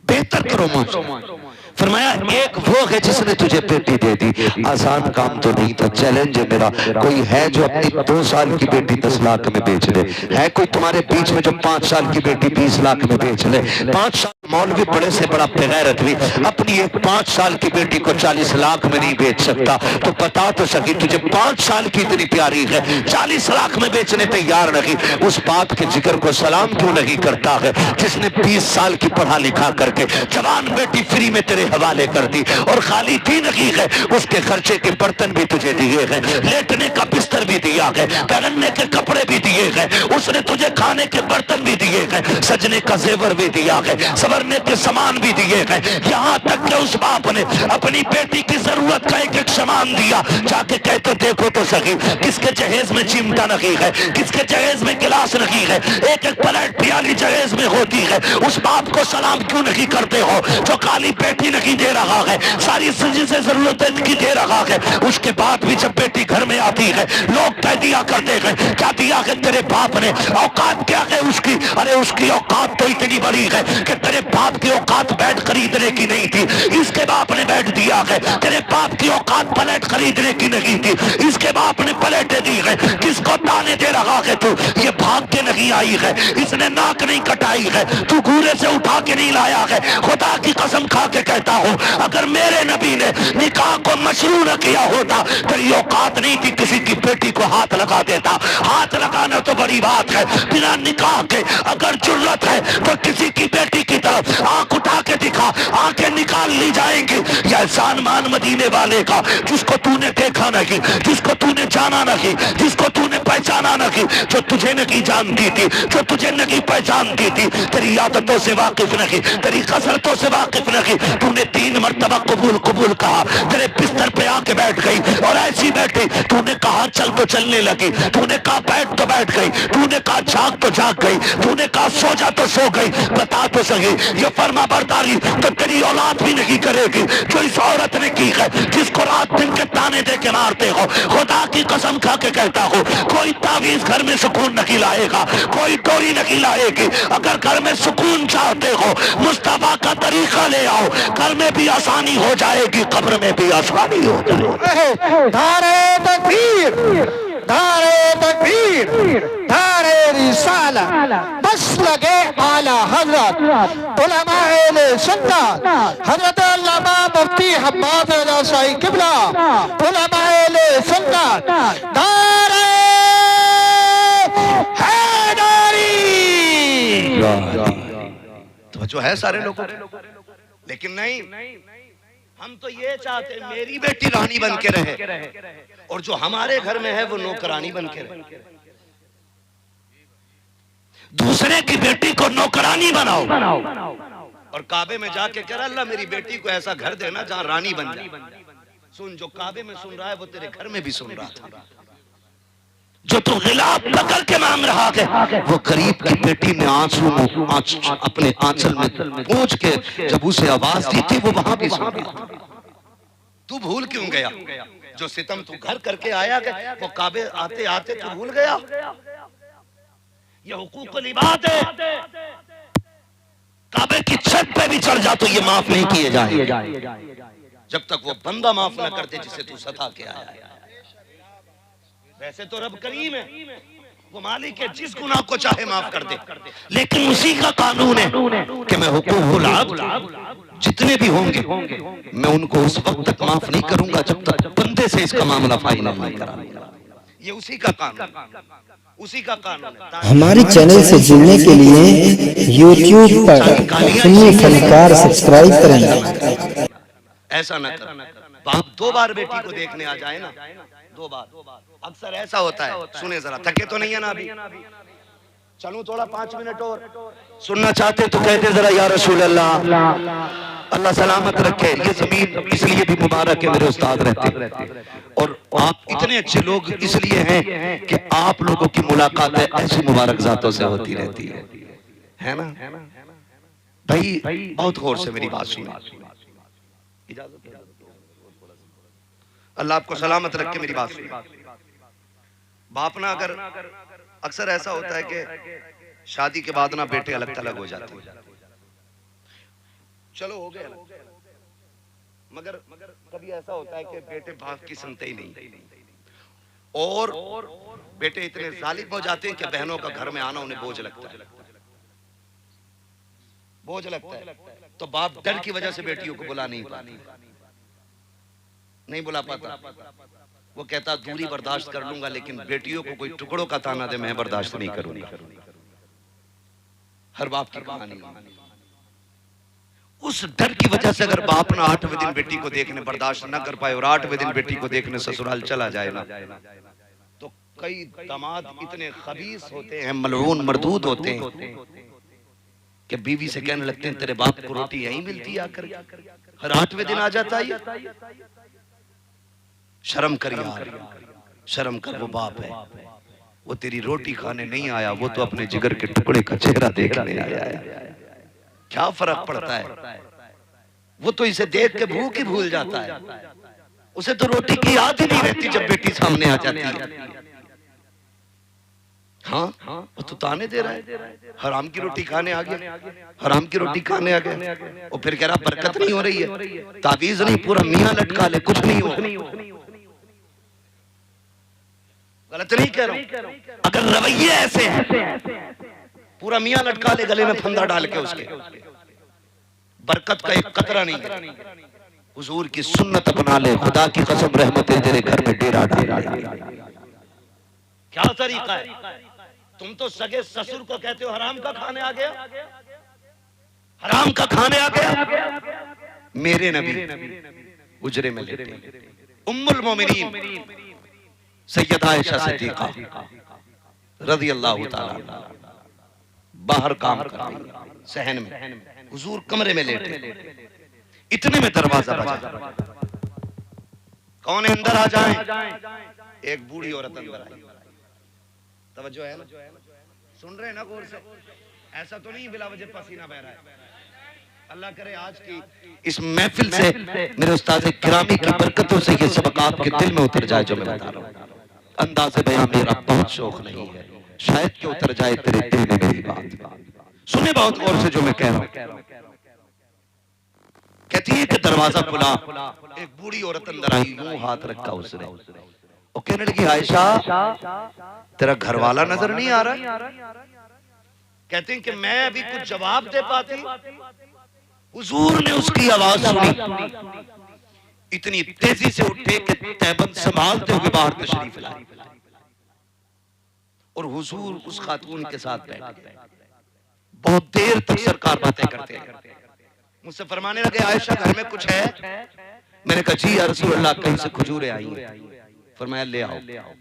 बेहतर करो माशरा। फरमाया, एक वो है जिसने तुझे बेटी दे दी। आसान काम तो नहीं था, चैलेंज है मेरा। कोई है जो अपनी 2 साल की बेटी 10 लाख में बेच दे? है कोई तुम्हारे बीच में जो 5 साल की बेटी 20 लाख में बेच ले? 5 साल मौलवी बड़े से बड़ा बेगैरत भी अपनी एक 5 साल की बेटी को 40 लाख में नहीं बेच सकता। तो बता तो सकी, तुझे 5 साल की इतनी प्यारी है, 40 लाख में बेचने तैयार नहीं, उस बाप के जिक्र को सलाम क्यों नहीं करता है जिसने 20 साल की पढ़ा लिखा करके जवान बेटी फ्री में तेरे हवाले कर दी? और खाली दी नहीं है, उसके खर्चे के बर्तन भी तुझे दिए हैं, लेटने का बिस्तर भी दिया है, पहनने के कपड़े भी दिए हैं, उसने तुझे खाने के बर्तन भी दिए हैं, सजने का जेवर भी दिया है, संवरने के सामान भी दिए हैं। यहाँ तक कि उस बाप ने अपनी बेटी की जरूरत का एक सामान दिया। जाके कहते, देखो तो सही, किसके जहेज में चिमटा नहीं है, किसके जहेज में गिलास नहीं है, एक एक प्लेट प्याली जहेज में होती है। उस बाप को सलाम क्यों नहीं करते हो जो काली बेटी नहीं दे रहा है, सारी से जरूरत की दे रहा है? उसके बाद भी जब बेटी घर में आती है, लोग कह दिया करते हैं, क्या दिया है तेरे बाप ने? औकात क्या है उसकी? अरे उसकी औकात तो इतनी बड़ी है कि तेरे बाप की औकात बैट खरीदने की नहीं थी, इसके बाप ने बैट दिया है। तेरे बाप की औकात प्लेट खरीदने की नहीं थी, इसके बाप ने प्लेटें दी है। किसको ताने दे रहा है तू? ये भाग के नहीं आई है, इसने नाक नहीं कटाई है, तू घूरे से उठा के नहीं लाया है। खुदा की कसम खा के कहता हूँ, अगर मेरे नबी ने निकाह को मशरू न किया होता, तेरी औकात नहीं थी किसी की बेटी को हाथ लगा देता। हाथ लगाना तो बड़ी बात है, बिना निकाह के अगर जुर्रत है तो किसी की बेटी की तरफ आंख उठा के दिखा, आंखें निकाल ली जाएंगी। यह एहसान मान मदीने वाले का, जिसको तूने देखा नहीं, जिसको तूने जाना नहीं, जिसको तूने पहचाना नहीं, जो तुझे नहीं जानती थी, जो तुझे नहीं पहचानती थी, तेरी आदतों से वाकिफ नहीं, तेरी कसरतों से वाकिफ नहीं। तूने 3 मरतबा कबूल कबूल कहा, तेरे बिस्तर पे आके बैठ गई और ऐसी बैठी। तूने कहा चल तो चलने लगी, तूने कहा बैठ तो बैठ गई, तूने कहा जाग तो जाग गई, तूने कहा सो जा तो सो गई। बता तो सही, ये फर्मा बरदारी तो तेरी औलाद भी नहीं करेगी जो इस औरत ने की है, जिसको रात दिन के ताने ताने दे के मारते हो। खुदा की कसम खा के कहता हूँ, कोई तावीज घर में सुकून नहीं लाएगा, कोई डोरी नहीं लाएगी। अगर घर में सुकून चाहते हो, मुस्तफा का तरीका ले आओ, घर में भी आसानी हो जाएगी, कब्र में भी आसानी हो जाएगी। नारे तकबीर, नारे तकबीर, नारे रिसाला, बस लगे आला हजरत उलमाए सुन्नत हजरत अल्लामा मुफ्ती हम्माद रज़ा शाही किबला उलमाए सुन्नत नारे हैदरी। तो जो है सारे लोगों, लेकिन नहीं, हम तो ये चाहते हैं मेरी बेटी रानी बन के रहे और जो हमारे घर में है वो नौकरानी बन के रहे। दूसरे की बेटी को नौकरानी बनाओ और काबे में जाके कह रहा अल्लाह मेरी बेटी को ऐसा घर देना जहां रानी बन जाए। सुन, जो काबे में सुन रहा है वो तेरे घर में भी सुन रहा था। जो तू गिलाफ पकड़ के मांग रहा है, वो गरीब की बेटी ने आंसू अपने आंचल में पूछ के जब उसे आवाज दी थी वो वहां भी सुन रहा। तू भूल क्यों गया? जो सितम तू घर करके आया गया वो काबे आते आते तू भूल गया। ये हुकूकुल इबाद है, काबे की छत पे भी चढ़ जा तो ये माफ नहीं किए जाएंगे जब तक वो बंदा माफ न कर दे जिसे तू सता के आया है। वैसे तो रब करीम है, वो मालिक है, जिस गुनाह को चाहे माफ कर दे, लेकिन उसी का कानून है कि मैं हुकूकुल अब्द जितने भी होंगे मैं उनको उस वक्त तक माफ नहीं करूंगा जब तक बंदे से इसका मामला फाइनल नहीं करा। ये उसी का कानून, उसी का कानून है। हमारे चैनल से जुड़ने के लिए YouTube पर सुन्नी फनकार सब्सक्राइब करें। ऐसा न कर, बाप 2 बार बेटी को देखने आ जाए ना, 2 बार अक्सर ऐसा होता है। सुने जरा, थके तो नहीं है ना अभी? चलूं थोड़ा 5 मिनट और सुनना चाहते तो कहते जरा या रसूल अल्लाह, अल्लाह सलामत रखे। ये जमीन इसलिए भी मुबारक है, मेरे उस्ताद रहते और आप इतने अच्छे लोग इसलिए हैं कि आप लोगों की मुलाकातें ऐसी मुबारक जातों से होती रहती है ना भाई? बहुत गौर से मेरी बात सुनिए, अल्लाह आपको सलामत रखे। मेरी बात सुनिए, बाप ना अगर अक्सर ऐसा होता है कि शादी के बाद ना बेटे अलग थलग हो जाते हैं। चलो हो गए, मगर कभी ऐसा होता है कि बेटे बाप की सुनते ही नहीं और बेटे इतने जालिम हो जाते हैं कि बहनों का घर में आना उन्हें बोझ लगता है, बोझ लगता है। तो बाप डर की वजह से बेटियों को बुला नहीं बुला पाता। वो कहता दूरी बर्दाश्त कर लूंगा लेकिन बेटियों को कोई टुकड़ों का ताना दे मैं बर्दाश्त नहीं करूंगा। हर बाप की कहानी। उस डर की वजह से अगर बाप ना 8वें दिन बेटी को देखने बर्दाश्त न कर पाए और 8वें दिन बेटी को देखने ससुराल चला जाए ना, तो कई दामाद इतने खबीस होते हैं, मलऊन मरदूद होते हैं कि बीवी से कहने लगते हैं तेरे बाप को रोटी यहीं मिलती आकर, हर 8वें दिन आ जाता है। शर्म कर यार, शर्म कर, वो बाप है, वो तेरी रोटी खाने नहीं आया, वो तो अपने जिगर के टुकड़े का चेहरा देखने आया है। क्या फर्क पड़ता है? वो तो इसे देख के भूख ही भूल जाता है, उसे तो रोटी की याद ही नहीं रहती जब बेटी सामने आ जाती है। हाँ, वो तो ताने दे रहा है, हराम की रोटी खाने आ गया, हराम की रोटी खाने आ गया। और फिर कह रहा बरकत नहीं हो रही है, ताबीज नहीं, पूरा मियां लटका ले, कुछ नहीं हो। गलत नहीं कह रहा हूं, अगर रवैये ऐसे हैं, पूरा मियां लटका ले गले में फंदा डाल के, उसके बरकत का एक कतरा नहीं है। हुजूर की सुन्नत अपना ले, खुदा की कसम रहमतें तेरे घर में डेरा डाल। क्या तरीका है? तुम तो सगे ससुर को कहते हो हराम का खाने आ गया, हराम का खाने आ गया। मेरे नबी उजरे में लेटे, उम्मुल मोमिनीन सैयदा आयशा सिद्दीका रज़ी अल्लाह ताला बाहर काम कर रही, सहन में, हुजूर कमरे में लेटे। इतने में दरवाजा बजा, कौन है अंदर आ जाए? एक बूढ़ी औरत अंदर आई। तवज्जो है ना? सुन रहे हैं ना गौर से? ऐसा तो नहीं बिला वजह पसीना बह रहा है, अल्लाह करे आज की इस महफिल से मेरे उस्ताद गिरामी की बरकतों से ये सबक आपके दिल में उतर जाए जो मैं बता रहा हूँ। अंदाज़े बयां मेरा बहुत शौक नहीं है, शायद कि उतर जाए तेरे दिल में मेरी बात। सुने बहुत गौर से जो मैं कह रहा हूँ। कहती है कि दरवाजा खुला, एक बूढ़ी औरत अंदर आई, यूं हाथ रखा उसने और कहने लगी आयशा तेरा घर वाला नजर नहीं आ रहा? कहते हैं कि मैं अभी कुछ जवाब दे पाती, हुजूर ने उसकी आवाज सुनी, इतनी तेजी से उठे कि तैबंद संभालते हुए बाहर तशरीफ लाए और हुजूर उस खातून के साथ बैठ गए। बहुत देर तक सरकार बातें करते हैं। मुझसे फरमाने लगे आयशा घर में कुछ है? मैंने कहा जी या रसूल अल्लाह, कहीं से खजूरें आई हैं। फरमाया ले आओ।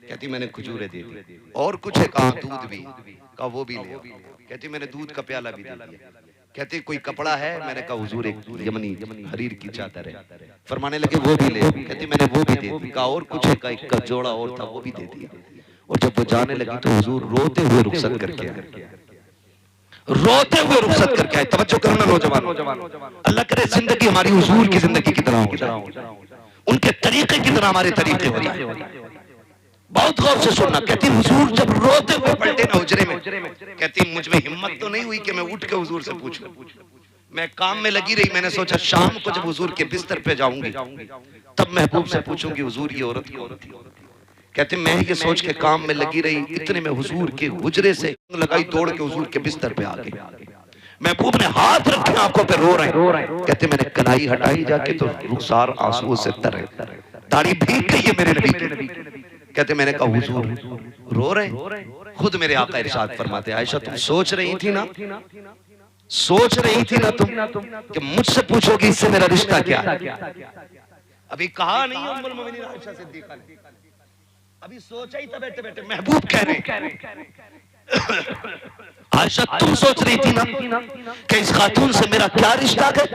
कहती मैंने खजूरें दे दी। और कुछ है? कहा दूध भी। कहा वो भी ले आओ। कहती मैंने दूध का प्याला भी दे दिया। कहती कोई कपड़ा है? मैंने कहा हुजूर एक यमनी हरीर की चादर है। फरमाने लगे वो भी ले। कहती मैंने वो भी दे दी। कहा और कुछ है? का एक जोड़ा और था वो भी दे दिया। और जब वो जाने लगी तो हुजूर रोते हुए रुखसत करके आए, रोते हुए रुखसत करके आए। तवज्जो करना नौजवान, अल्लाह करे जिंदगी हमारी हुजूर की जिंदगी की तरह हो जाए, उनके तरीके की तरह हमारे तरीके हो जाए। बहुत गौर से सुनना। कहती हुजूर जब रोते हुए पलटे ना हुजरे में, कहती मुझ में हिम्मत तो नहीं हुई कि मैं उठ के हुजूर से पूछूं। मैं काम में लगी रही। मैंने सोचा शाम को जब हुजूर के बिस्तर पे जाऊंगी तब महबूब से पूछूंगी हुजूर ये औरत कौन थी। कहते मैं ये सोच के काम में लगी रही, इतने में हुजूर के हुजरे से लगाई, दौड़ के हुजूर के बिस्तर पे आ गई। महबूब ने हाथ रखे आंखों पे, रो रहे। कहते मैंने कलाई हटाई जाके तो रुखसार आंसुओं से तरे, दाढ़ी भीग गई है मेरे नबी की। कहते मैंने कहा हुजूर रो रहे? खुद मेरे आका इरशाद फरमाते आयशा तुम सोच रही थी ना, सोच रही थी ना तुम कि मुझसे पूछोगी इससे मेरा रिश्ता क्या है? अभी कहा नहीं उम्मुल मोमिनीन आयशा सिद्दीका ने, अभी सोचा ही था बैठे बैठे। महबूब कह रहे आयशा तुम सोच रही थी ना कि इस खातून से मेरा क्या रिश्ता है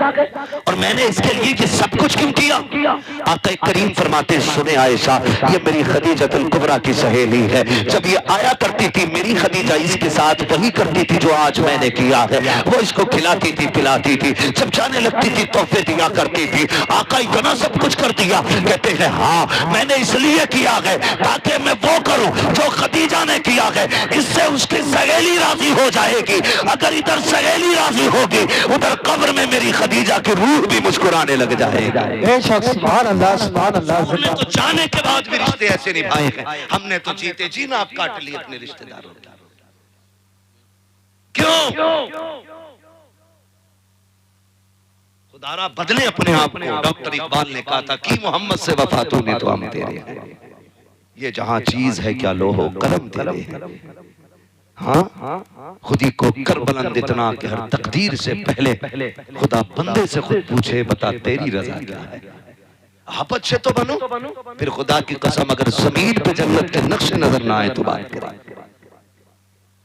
और मैंने इसके लिए ये सब कुछ क्यों किया? आका करीम फरमाते सुने आयशा ये मेरी खदीजतुल कुबरा की सहेली है। जब ये आया करती थी मेरी खदीजा इसके साथ वही करती थी जो आज मैंने किया है। वो इसको खिलाती थी पिलाती थी, जब जाने लगती थी तोहफे दिया करती थी। आका इतना सब कुछ कर दिया। कहते हैं हाँ मैंने इसलिए किया है ताकि मैं वो करूं जो खदीजा ने किया है, इससे उसकी सहेली राजी हो जाएगी। अगर इधर सहेली राजी होगी उधर कब्र में मेरी खदीजा की रूह भी मुस्कुराने लग जाएगा। बेशक सुभान अल्लाह सुभान अल्लाह। हमने तो जाने के बाद भी रिश्ते ऐसे निभाए हैं, हमने तो जीते जी ना आप काट लिए अपने रिश्तेदारों का। क्यों? खुदारा बदले अपने आप को। डॉक्टर इकबाल ने कहा था कि मोहम्मद से वफा तूने तो हम तेरे हैं, ये जहां चीज है क्या लोहो कलम तेरे है। हाँ खुदी को कर बुलंद इतना कि हर तकदीर से पहले खुदा बंदे से खुद पूछे बता तेरी रजा क्या है। आप अच्छे तो बनो, फिर खुदा की कसम अगर जमीन पे जन्नत के नक्शे नजर ना आए तो बात करें।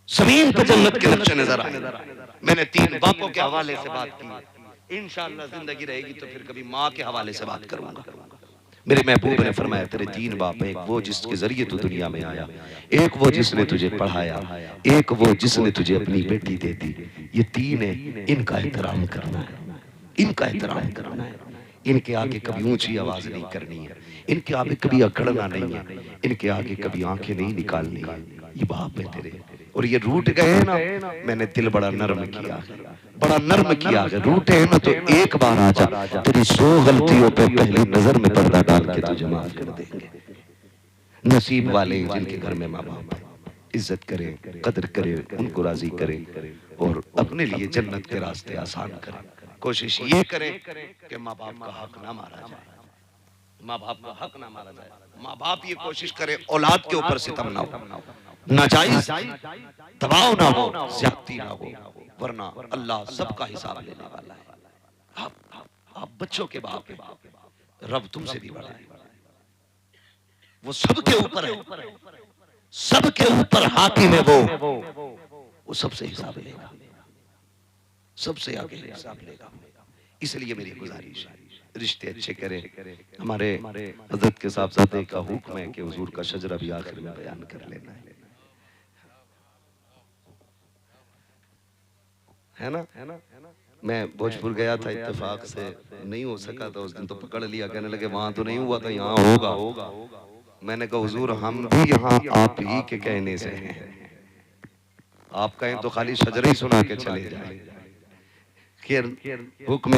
जमीन पे जन्नत के नक्शे नजर आए। मैंने 3 बापों के हवाले से बात की, इंशाअल्लाह जिंदगी रहेगी तो फिर कभी माँ के हवाले से बात करूंगा। मेरे महबूब ने फरमाया तेरे 3 बाप, एक वो जिसके जरिए तू दुनिया में आया, एक वो जिसने तुझे पढ़ाया, एक वो जिसने तुझे अपनी बेटी दे दी। ये 3 है, इनका एहतराम करना है, इनका एहतराम करना है। इनके आगे कभी ऊंची आवाज नहीं करनी है, इनके आगे कभी अकड़ना नहीं है, इनके आगे कभी आंखें नहीं निकालनी है। ये बाप है तेरे और ये रूठ गए हैं ना, मैंने दिल बड़ा नर्म किया, बड़ा नर्म किया है। रूठे हैं ना तो एक बार आ जा, तेरी 100 गलतियों पे पहली नजर में पर्दा डाल के तुझे माफ कर देंगे। नसीब वाले जिनके घर में माँ बाप है, इज्जत करे, कदर करे, उनको राजी करे और अपने लिए जन्नत के रास्ते आसान करे। कोशिश ये करें कि माँ बाप का हक ना मारा जाए, माँ बाप का हक ना मारा जाए। माँ बाप ये कोशिश करे औलाद के ऊपर सितम ना हो, नाजायज दबाव ना हो, ज्यादती ना हो, वरना अल्लाह सबका हिसाब लेने वाला है। आप बच्चों के बाप हैं, रब तुमसे भी बड़ा है, वो सबके ऊपर है, सबके ऊपर हाकिम है। वो सबसे हिसाब लेगा, सबसे आगे हिसाब लेगा। इसलिए मेरी गुजारिश है रिश्ते अच्छे करें। हमारे हजरत के साहबजादे का हुक्म है कि हुजूर का शजरा भी आखिर में बयान कर लेना है ना? मैं भोजपुर गया था, इत्तेफाक से नहीं हो सका था उस दिन, तो पकड़ लिया, कहने लगे वहां तो नहीं हुआ था, यहाँ होगा। मैंने कहा हुजूर हम भी यहाँ आप ही के कहने से हैं, आप कहें तो खाली शजर ही सुना के चले जाए। खैर हुक्म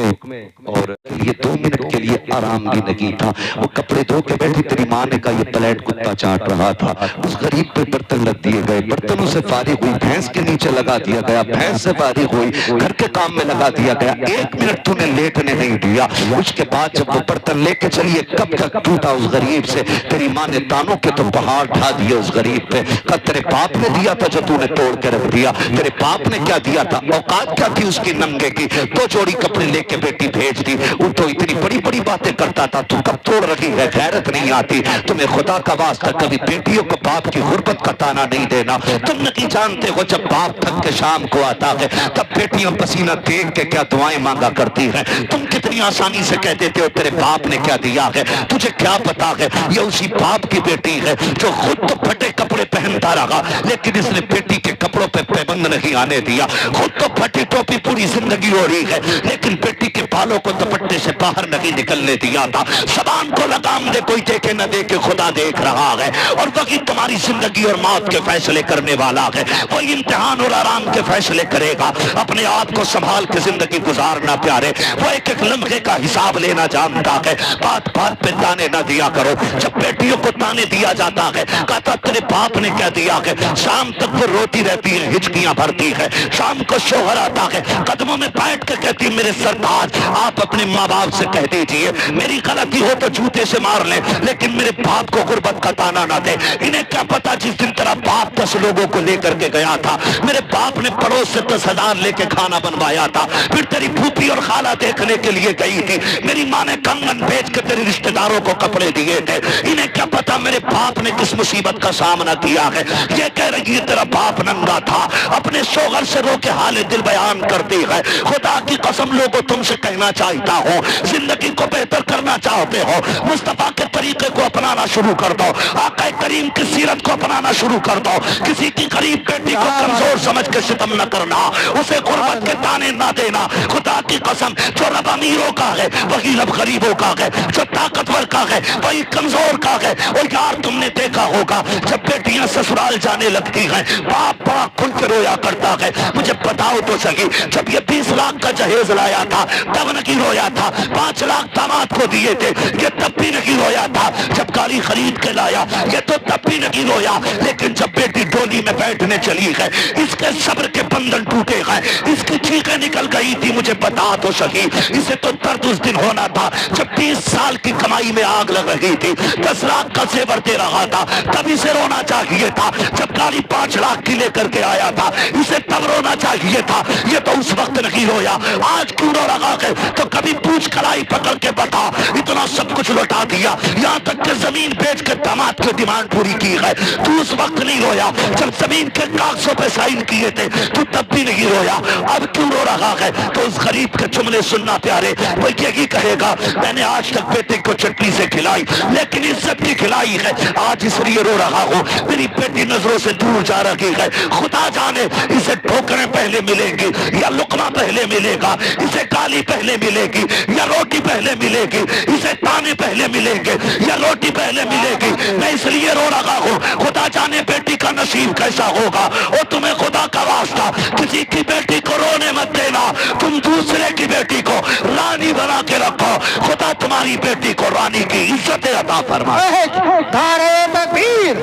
और ये 2 मिनट के लिए आराम भी नहीं था। वो कपड़े धो के बैठी, तेरी माँ ने कहा ये प्लेट कुत्ता चाट रहा था। उस गरीब पे बर्तन रख दिए गए, बर्तनों से फारिग हुई, भैंस के नीचे लगा दिया गया, भैंस से फारिग हुई, घर के काम में लगा दिया गया। 1 मिनट तूने लेटने नहीं दिया। उसके बाद जब वो बर्तन लेके चलिए, कब तक टूटा उस गरीब से, तेरी माँ ने तानों के तो पहाड़ ढा दिए उस गरीब पे। कहा तेरे बाप ने दिया था जो तूने तोड़ के रख दिया, तेरे बाप ने क्या दिया था, औकात क्या थी उसकी नंगे की, 2 जोड़ी कपड़े लेके बेटी भेज दी। वो तो इतनी बड़ी बड़ी बातें करता था, तू कब तोड़ रही है, गैरत नहीं आती तुम्हें, खुदा का वास्ता कभी बेटियों को बाप की गुर्बत का ताना नहीं देना। तुम नहीं जानते हो जब बाप थक के शाम को आता है तब बेटियां पसीना देख के क्या दुआएं मांगा करती हैं। तुम कितनी आसानी से कह देते हो तेरे बाप ने क्या दिया है, तुझे क्या पता है ये उसी बाप की बेटी है जो खुद तो फटे कपड़े पहनता रहा, लेकिन इसने बेटी के कपड़ों पे पाबंद नहीं आने दिया। खुद तो फटी टोपी पूरी जिंदगी हो रही है, लेकिन बेटी के बालों को दुपट्टे से बाहर नहीं निकलने दिया था। जबान को लगाम दे, कोई देखे न देखे, खुदा देख रहा है, और वही तुम्हारी जिंदगी और मौत के फैसले करने वाला है। वही इम्तिहान और आराम के फैसले करेगा। अपने आप को संभाल के जिंदगी गुजारना प्यारे, वो एक एक लम्हे का हिसाब लेना जानता है। बात बात पे ताने न दिया करो। जब बेटियों को ताने दिया जाता है, कहता तेरे बाप ने क्या दिया है, शाम तक वो रोती रहती है, हिचकियां भरती है। शाम को शोहर आता है, कदमों में बैठ के कहती है मेरे सरताज आप अपने माँ बाप से कह दीजिए मेरी गलती हो तो जूते से मार ले, लेकिन मेरे बाप को गुर्बत का ताना ना दे। इन्हें क्या पता जिस दिन तेरा बाप 10 लोगों को लेकर के गया था, मेरे बाप ने पड़ोस से 10,000 लेके खाना बनवाया था। फिर तेरी फूफी और खाला देखने के लिए गई थी, मेरी माँ ने कंगन बेच के तेरे रिश्तेदारों को कपड़े दिए थे। इन्हें क्या पता मेरे बाप ने किस मुसीबत का सामना किया है। ये कह रही है तेरा बाप नंगा था, अपने शोहर से रो के हाल दिल बयान करती है। खुदा की कसम लोगों तुमसे कहना चाहता हूँ, जिंदगी को बेहतर करना चाहते हो, मुस्तफा के तरीके को अपनाना शुरू कर दो, आका करीम की सीरत को अपनाना शुरू कर दो। किसी की गरीब बेटी को कमजोर समझ के सितम न करना, उसे गुर्बत के ताने ना देना। खुदा की कसम जो रब अमीरों का है वही रब गरीबों का है, जो ताकतवर का है वही कमजोर का है। और यार तुमने देखा होगा जब बेटियां ससुराल जाने लगती हैं, बाप बड़ा खुल के रोया करता है। मुझे बताओ तो सही, जब ये 20 लाख का जहेज लाया था तब नहीं रोया था, 5 लाख दामाद को दिए थे ये तब भी नहीं रोया था, जब गाड़ी खरीद के लाया ये तो तब भी नहीं रोया, लेकिन जब बेटी डोली में बैठने चली है इसके सब्र के बंधन टूटे हैं, इसकी चीखें निकल गई थी। मुझे बता तो सही, इसे तो दर्द उस दिन होना था जब 20 साल की कमाई में आग लग रही थी, 10 लाख का जेवर दे रहा था, तब इसे रोना चाहिए था। जब गाड़ी 5 लाख की लेकर के आया था इसे तब रोना चाहिए था, ये तो उस वक्त नहीं रोया। आज क्यों रो रहा है, तो कभी पूछ कलाई पकड़ के बता, इतना सब कुछ लौटा दिया, यहाँ तक कि जमीन बेच के दामाद की डिमांड पूरी की है, तू उस वक्त नहीं रोया। जब जमीन के कागजों पे साइन किए थे तू तब भी नहीं रोया, अब क्यों रो रहा है। तो उस गरीब के जुमले सुनना प्यारे, वो यही कहेगा मैंने आज तक बेटे को चटनी से खिलाई लेकिन इज्जत भी खिलाई है, आज इसलिए रो रहा हूँ, मेरी बेटी नजरों से दूर जा रही है। खुदा जाने इसे ठोकरें पहले मिलेंगी या लुकमा पहले मिलेगा, इसे गाली पहले मिलेगी या रोटी पहले मिलेगी, इसे ताने पहले मिलेंगे या रोटी पहले मिलेगी। मैं इसलिए रो रहा हूँ, खुदा जाने बेटी का नसीब कैसा होगा। और तुम्हें खुदा का वास्ता किसी की बेटी को रोने मत देना, तुम दूसरे की बेटी को रानी बना के रखो, खुदा तुम्हारी बेटी को रानी की इज्जत अता फरमाए। धारे तकबीर,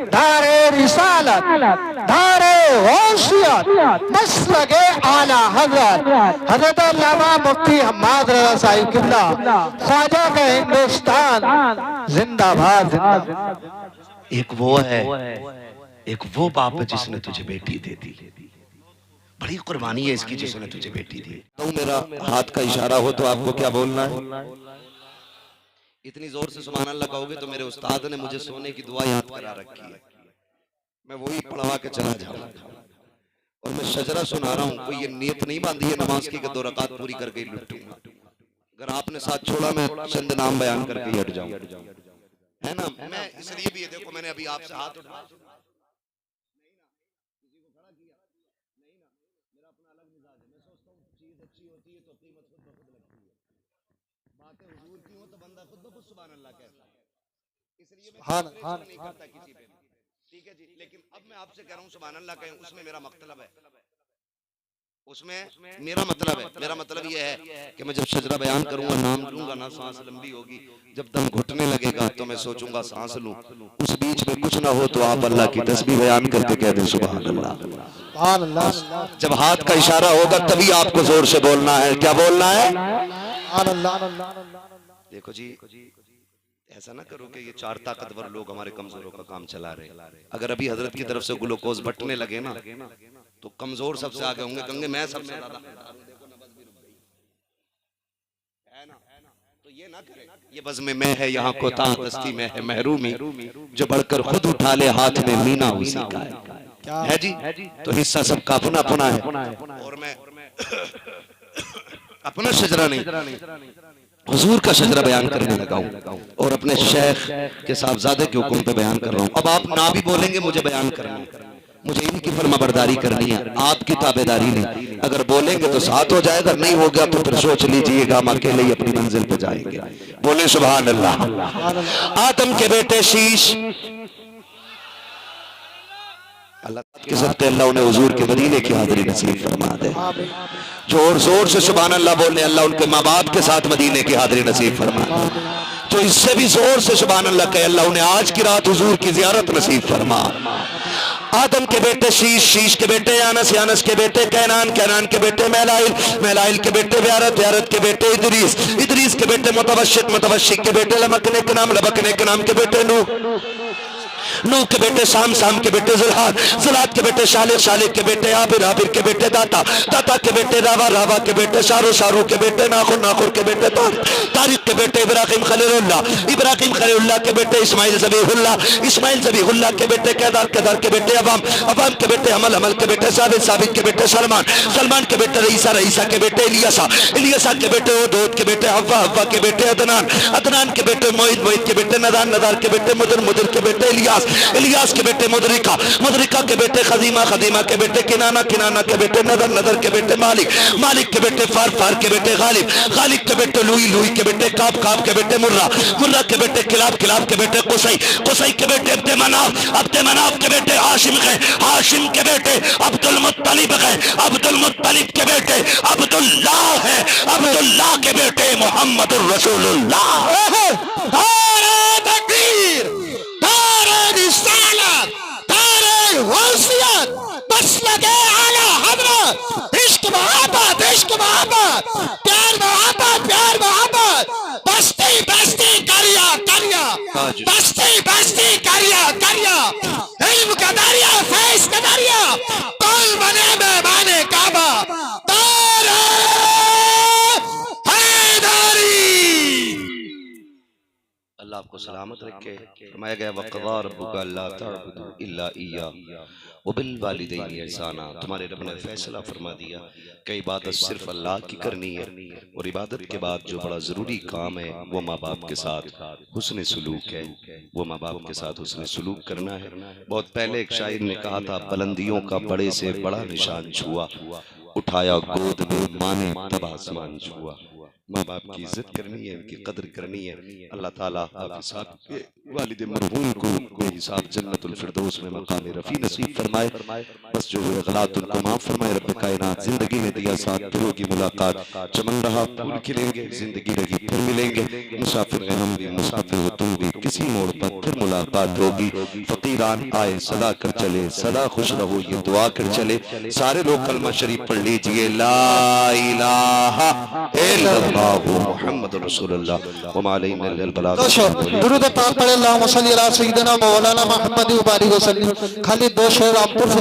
धारे रिसालत, धारे गौसियत, मसलके आला हजरत हजरत अल्लामा मुफ्ती हम्माद रज़ा साहिब किबला ख्वाजा का हिंदुस्तान जिंदाबाद जिंदाबाद। एक वो है, एक वो बाप है जिसने तुझे बेटी दे दी, बड़ी कुर्बानी है इसकी जिसने तुझे बेटी दी। तो मेरा हाथ का इशारा हो तो आपको क्या बोलना है। इतनी जोर से सुभान अल्लाह कहोगे तो मेरे उस्ताद ने मुझे सोने की दुआ याद करा रखी है, मैं वही पढ़वा के चला जाऊंगा। और मैं शजरा सुना रहा हूँ, कोई ये नियत नहीं बांधी है नमाज की 2 रकात पूरी करके लुटूंगा। अगर आपने साथ छोड़ा मैं चंद नाम बयान करके हट जाऊं, है ना। मैं इसलिए भी देखो मैंने अभी आपसे हाथ उठाया नहीं ना, किसी को खड़ा किया नहीं ना, मेरा अपना अलग मिजाज है, मैं सोचता हूँ चीज अच्छी होती नहीं करता किसी पे, ठीक है जी। लेकिन अब मैं आपसे कह रहा हूँ सुभान अल्लाह कहें, उसमें मेरा मतलब है, उसमें मेरा मतलब है, मेरा मतलब ये है कि मैं जब सजदा बयान करूंगा, नाम लूंगा ना, सांस लंबी होगी, जब दम घुटने लगेगा तो मैं सोचूंगा सांस लूं, उस बीच में कुछ ना हो तो आप अल्लाह की तस्बीह बयान करके कह दें सुभान अल्लाह। जब हाथ का इशारा होगा तभी आपको जोर से बोलना है। क्या बोलना है? देखो जी, ऐसा ना करो कि ये चार ताकतवर लोग हमारे कमजोरों का काम चला रहे हैं। अगर अभी हजरत की तरफ से ग्लूकोज बटने लगे ना तो कमजोर सबसे आगे होंगे, कहेंगे मैं सबसे ज्यादा, है ना? तो ये ना करें। ये बज़ में मैं है यहाँ कोता, दस्ती में है महरूमी, जो बढ़कर खुद उठा ले हाथ में मीना उसी का है जी। तो हिस्सा सबका अपना अपना है, और मैं अपना शजरा नहीं हुजूर का शजरा बयान करने लगा हूं और अपने शेख के साहबजादे के हुक्म पे बयान कर रहा हूं। अब आप ना भी बोलेंगे मुझे बयान करना है, मुझे इनकी फरमाबरदारी करनी है, आपकी ताबेदारी नहीं। अगर बोलेंगे तो साथ हो जाएगा, नहीं हो गया तो फिर सोच लीजिएगा हम अकेले ही अपनी मंजिल पे जाएंगे। बोले सुभान अल्लाह। आदम के बेटे शीश, अल्लाह के सदके अल्लाह उन्हें हुजूर के मदीने की हाज़िरी नसीब फरमा दे। जोर जोर से सुभान अल्लाह बोले, अल्लाह उनके माँ बाप के साथ मदीने की हाज़िरी नसीब फरमा दे। तो इससे भी जोर से सुभान अल्लाह कहे, अल्लाह उन्हें आज की रात हुजूर की ज़ियारत नसीब फरमा। आदम के बेटे शीश, शीश के बेटे यानस, यानस के बेटे कैनान, कैनान के बेटे मैलाइल, मैलाइल के बेटे व्यारत, व्यारत के बेटे इदरीस, इदरीस के बेटे मुतवश्शिक, मुतवश्शिक के बेटे लमकने के नाम, लमकने के नाम के बेटे नूह, नूह के बेटे शाम, शाम के बेटे ज़ुल्हाद, ज़ुल्हाद के बेटे शालिक, शालिक के बेटे आबिर, आबिर के बेटे दाता, दाता के बेटे रावा, रावा के बेटे शारू, शारू के बेटे नाखुर, नाखुर के बेटे तारिक, तारिक के बेटे इब्राहिम खलीलुल्लाह, इब्राहिम खलीलुल्लाह के बेटे इस्माइल ज़बीहुल्लाह, इस्माइल ज़बीहुल्लाह के बेटे केदार, केदार के बेटे अवाम, अवाम के बेटे हमल, हमल के बेटे साबित, साबित के बेटे सलमान, सलमान के बेटे रईसा, रईसा के बेटे इलियासा, इलियासा के बेटे ओदोद के बेटे हव्वा, हव्वा के बेटे अदनान, अदनान के बेटे मोहित, मोहित के बेटे नदान, नदार के बेटे मुदर, मुदर के बेटे इलियास, इलियास के बेटे मुदरिका, मुदरिका के बेटे खदीमा, खदीमा के बेटे किनाना, किनाना के बेटे नदर, नदर के बेटे मालिक, मालिक के बेटे फार, फार के बेटे गालिब, गालिब के बेटे लुई, लुई के बेटे काब, काब के बेटे मुर्रा, मुर्रा के बेटे किलाब, किलाब के बेटे कुसई, कुसई के बेटे अब्दे मनाफ, अब्दे मनाफ के बेटे हाशिम है, हाशिम के बेटे अब्दुल मुत्तलिब है, अब्दुल मुत्तलिब के बेटे अब्दुल्लाह है, अब्दुल्लाह के बेटे मोहम्मदुर रसूलुल्लाह। इश्क मोहब्बत, इश्क मोहब्बत, प्यार मोहब्बत, प्यार मोहब्बत, बस्ती बस्ती करिया करिया, बस्ती बस्ती करिया करिया, इल्म का दरिया, फैज़ का दरिया, कौन बने मेहमाने काबा, तारे हैदरी। अल्लाह आपको सलामत रखे। फरमाया गया वक़ज़ा रब्बुका अल्ला तअबुदू इल्ला इय्याहु व बिल वालिदैनि इहसाना। तुम्हारे रब ने फैसला फरमा दिया कि इबादत सिर्फ अल्लाह की करनी है, और इबादत के बाद जो बड़ा ज़रूरी काम है वो माँ बाप के साथ हुस्न सलूक है, वो माँ बाप के साथ हुस्न सलूक करना है। बहुत पहले एक शायर ने कहा था, बुलंदियों का बड़े से बड़ा निशान छुआ, उठाया गोद में माँ ने तब आसमान छुआ। माँ बाप की इज्जत करनी है, उनकी कदर करनी है। अल्लाह ताला आपके साथ वालिद मरहूम को बेहिसाब जन्नतुल फिरदौस में मकाम रफ़ी नसीब फरमाए। बस जो हुए गलात उनको माफ़ फरमाए। रब कायनात जिंदगी में दिया साथ दिलों की मुलाकात, चमन रहा फूल खिलेंगे, जिंदगी रही फिर मिलेंगे। मुसाफिर हैं हम भी, मुसाफिर हो तुम भी, किसी मोड़ पर फिर मुलाकात होगी। फकीरान आए सदा कर चले, सदा खुश रहो ये दुआ कर चले। सारे लोग कलमा शरीफ पढ़ लीजिए, ला इलाहा इल्लल्लाह मुहम्मद रसूलुल्लाह व मा अलैना इल्लल बलाग। दुरूद पाक पढ़े, अल्लाहुम्मा सल्ली अला सय्यिदिना मौलाना मुहम्मद व बारिक वसल्लम। खाली दो शेर रामपुर से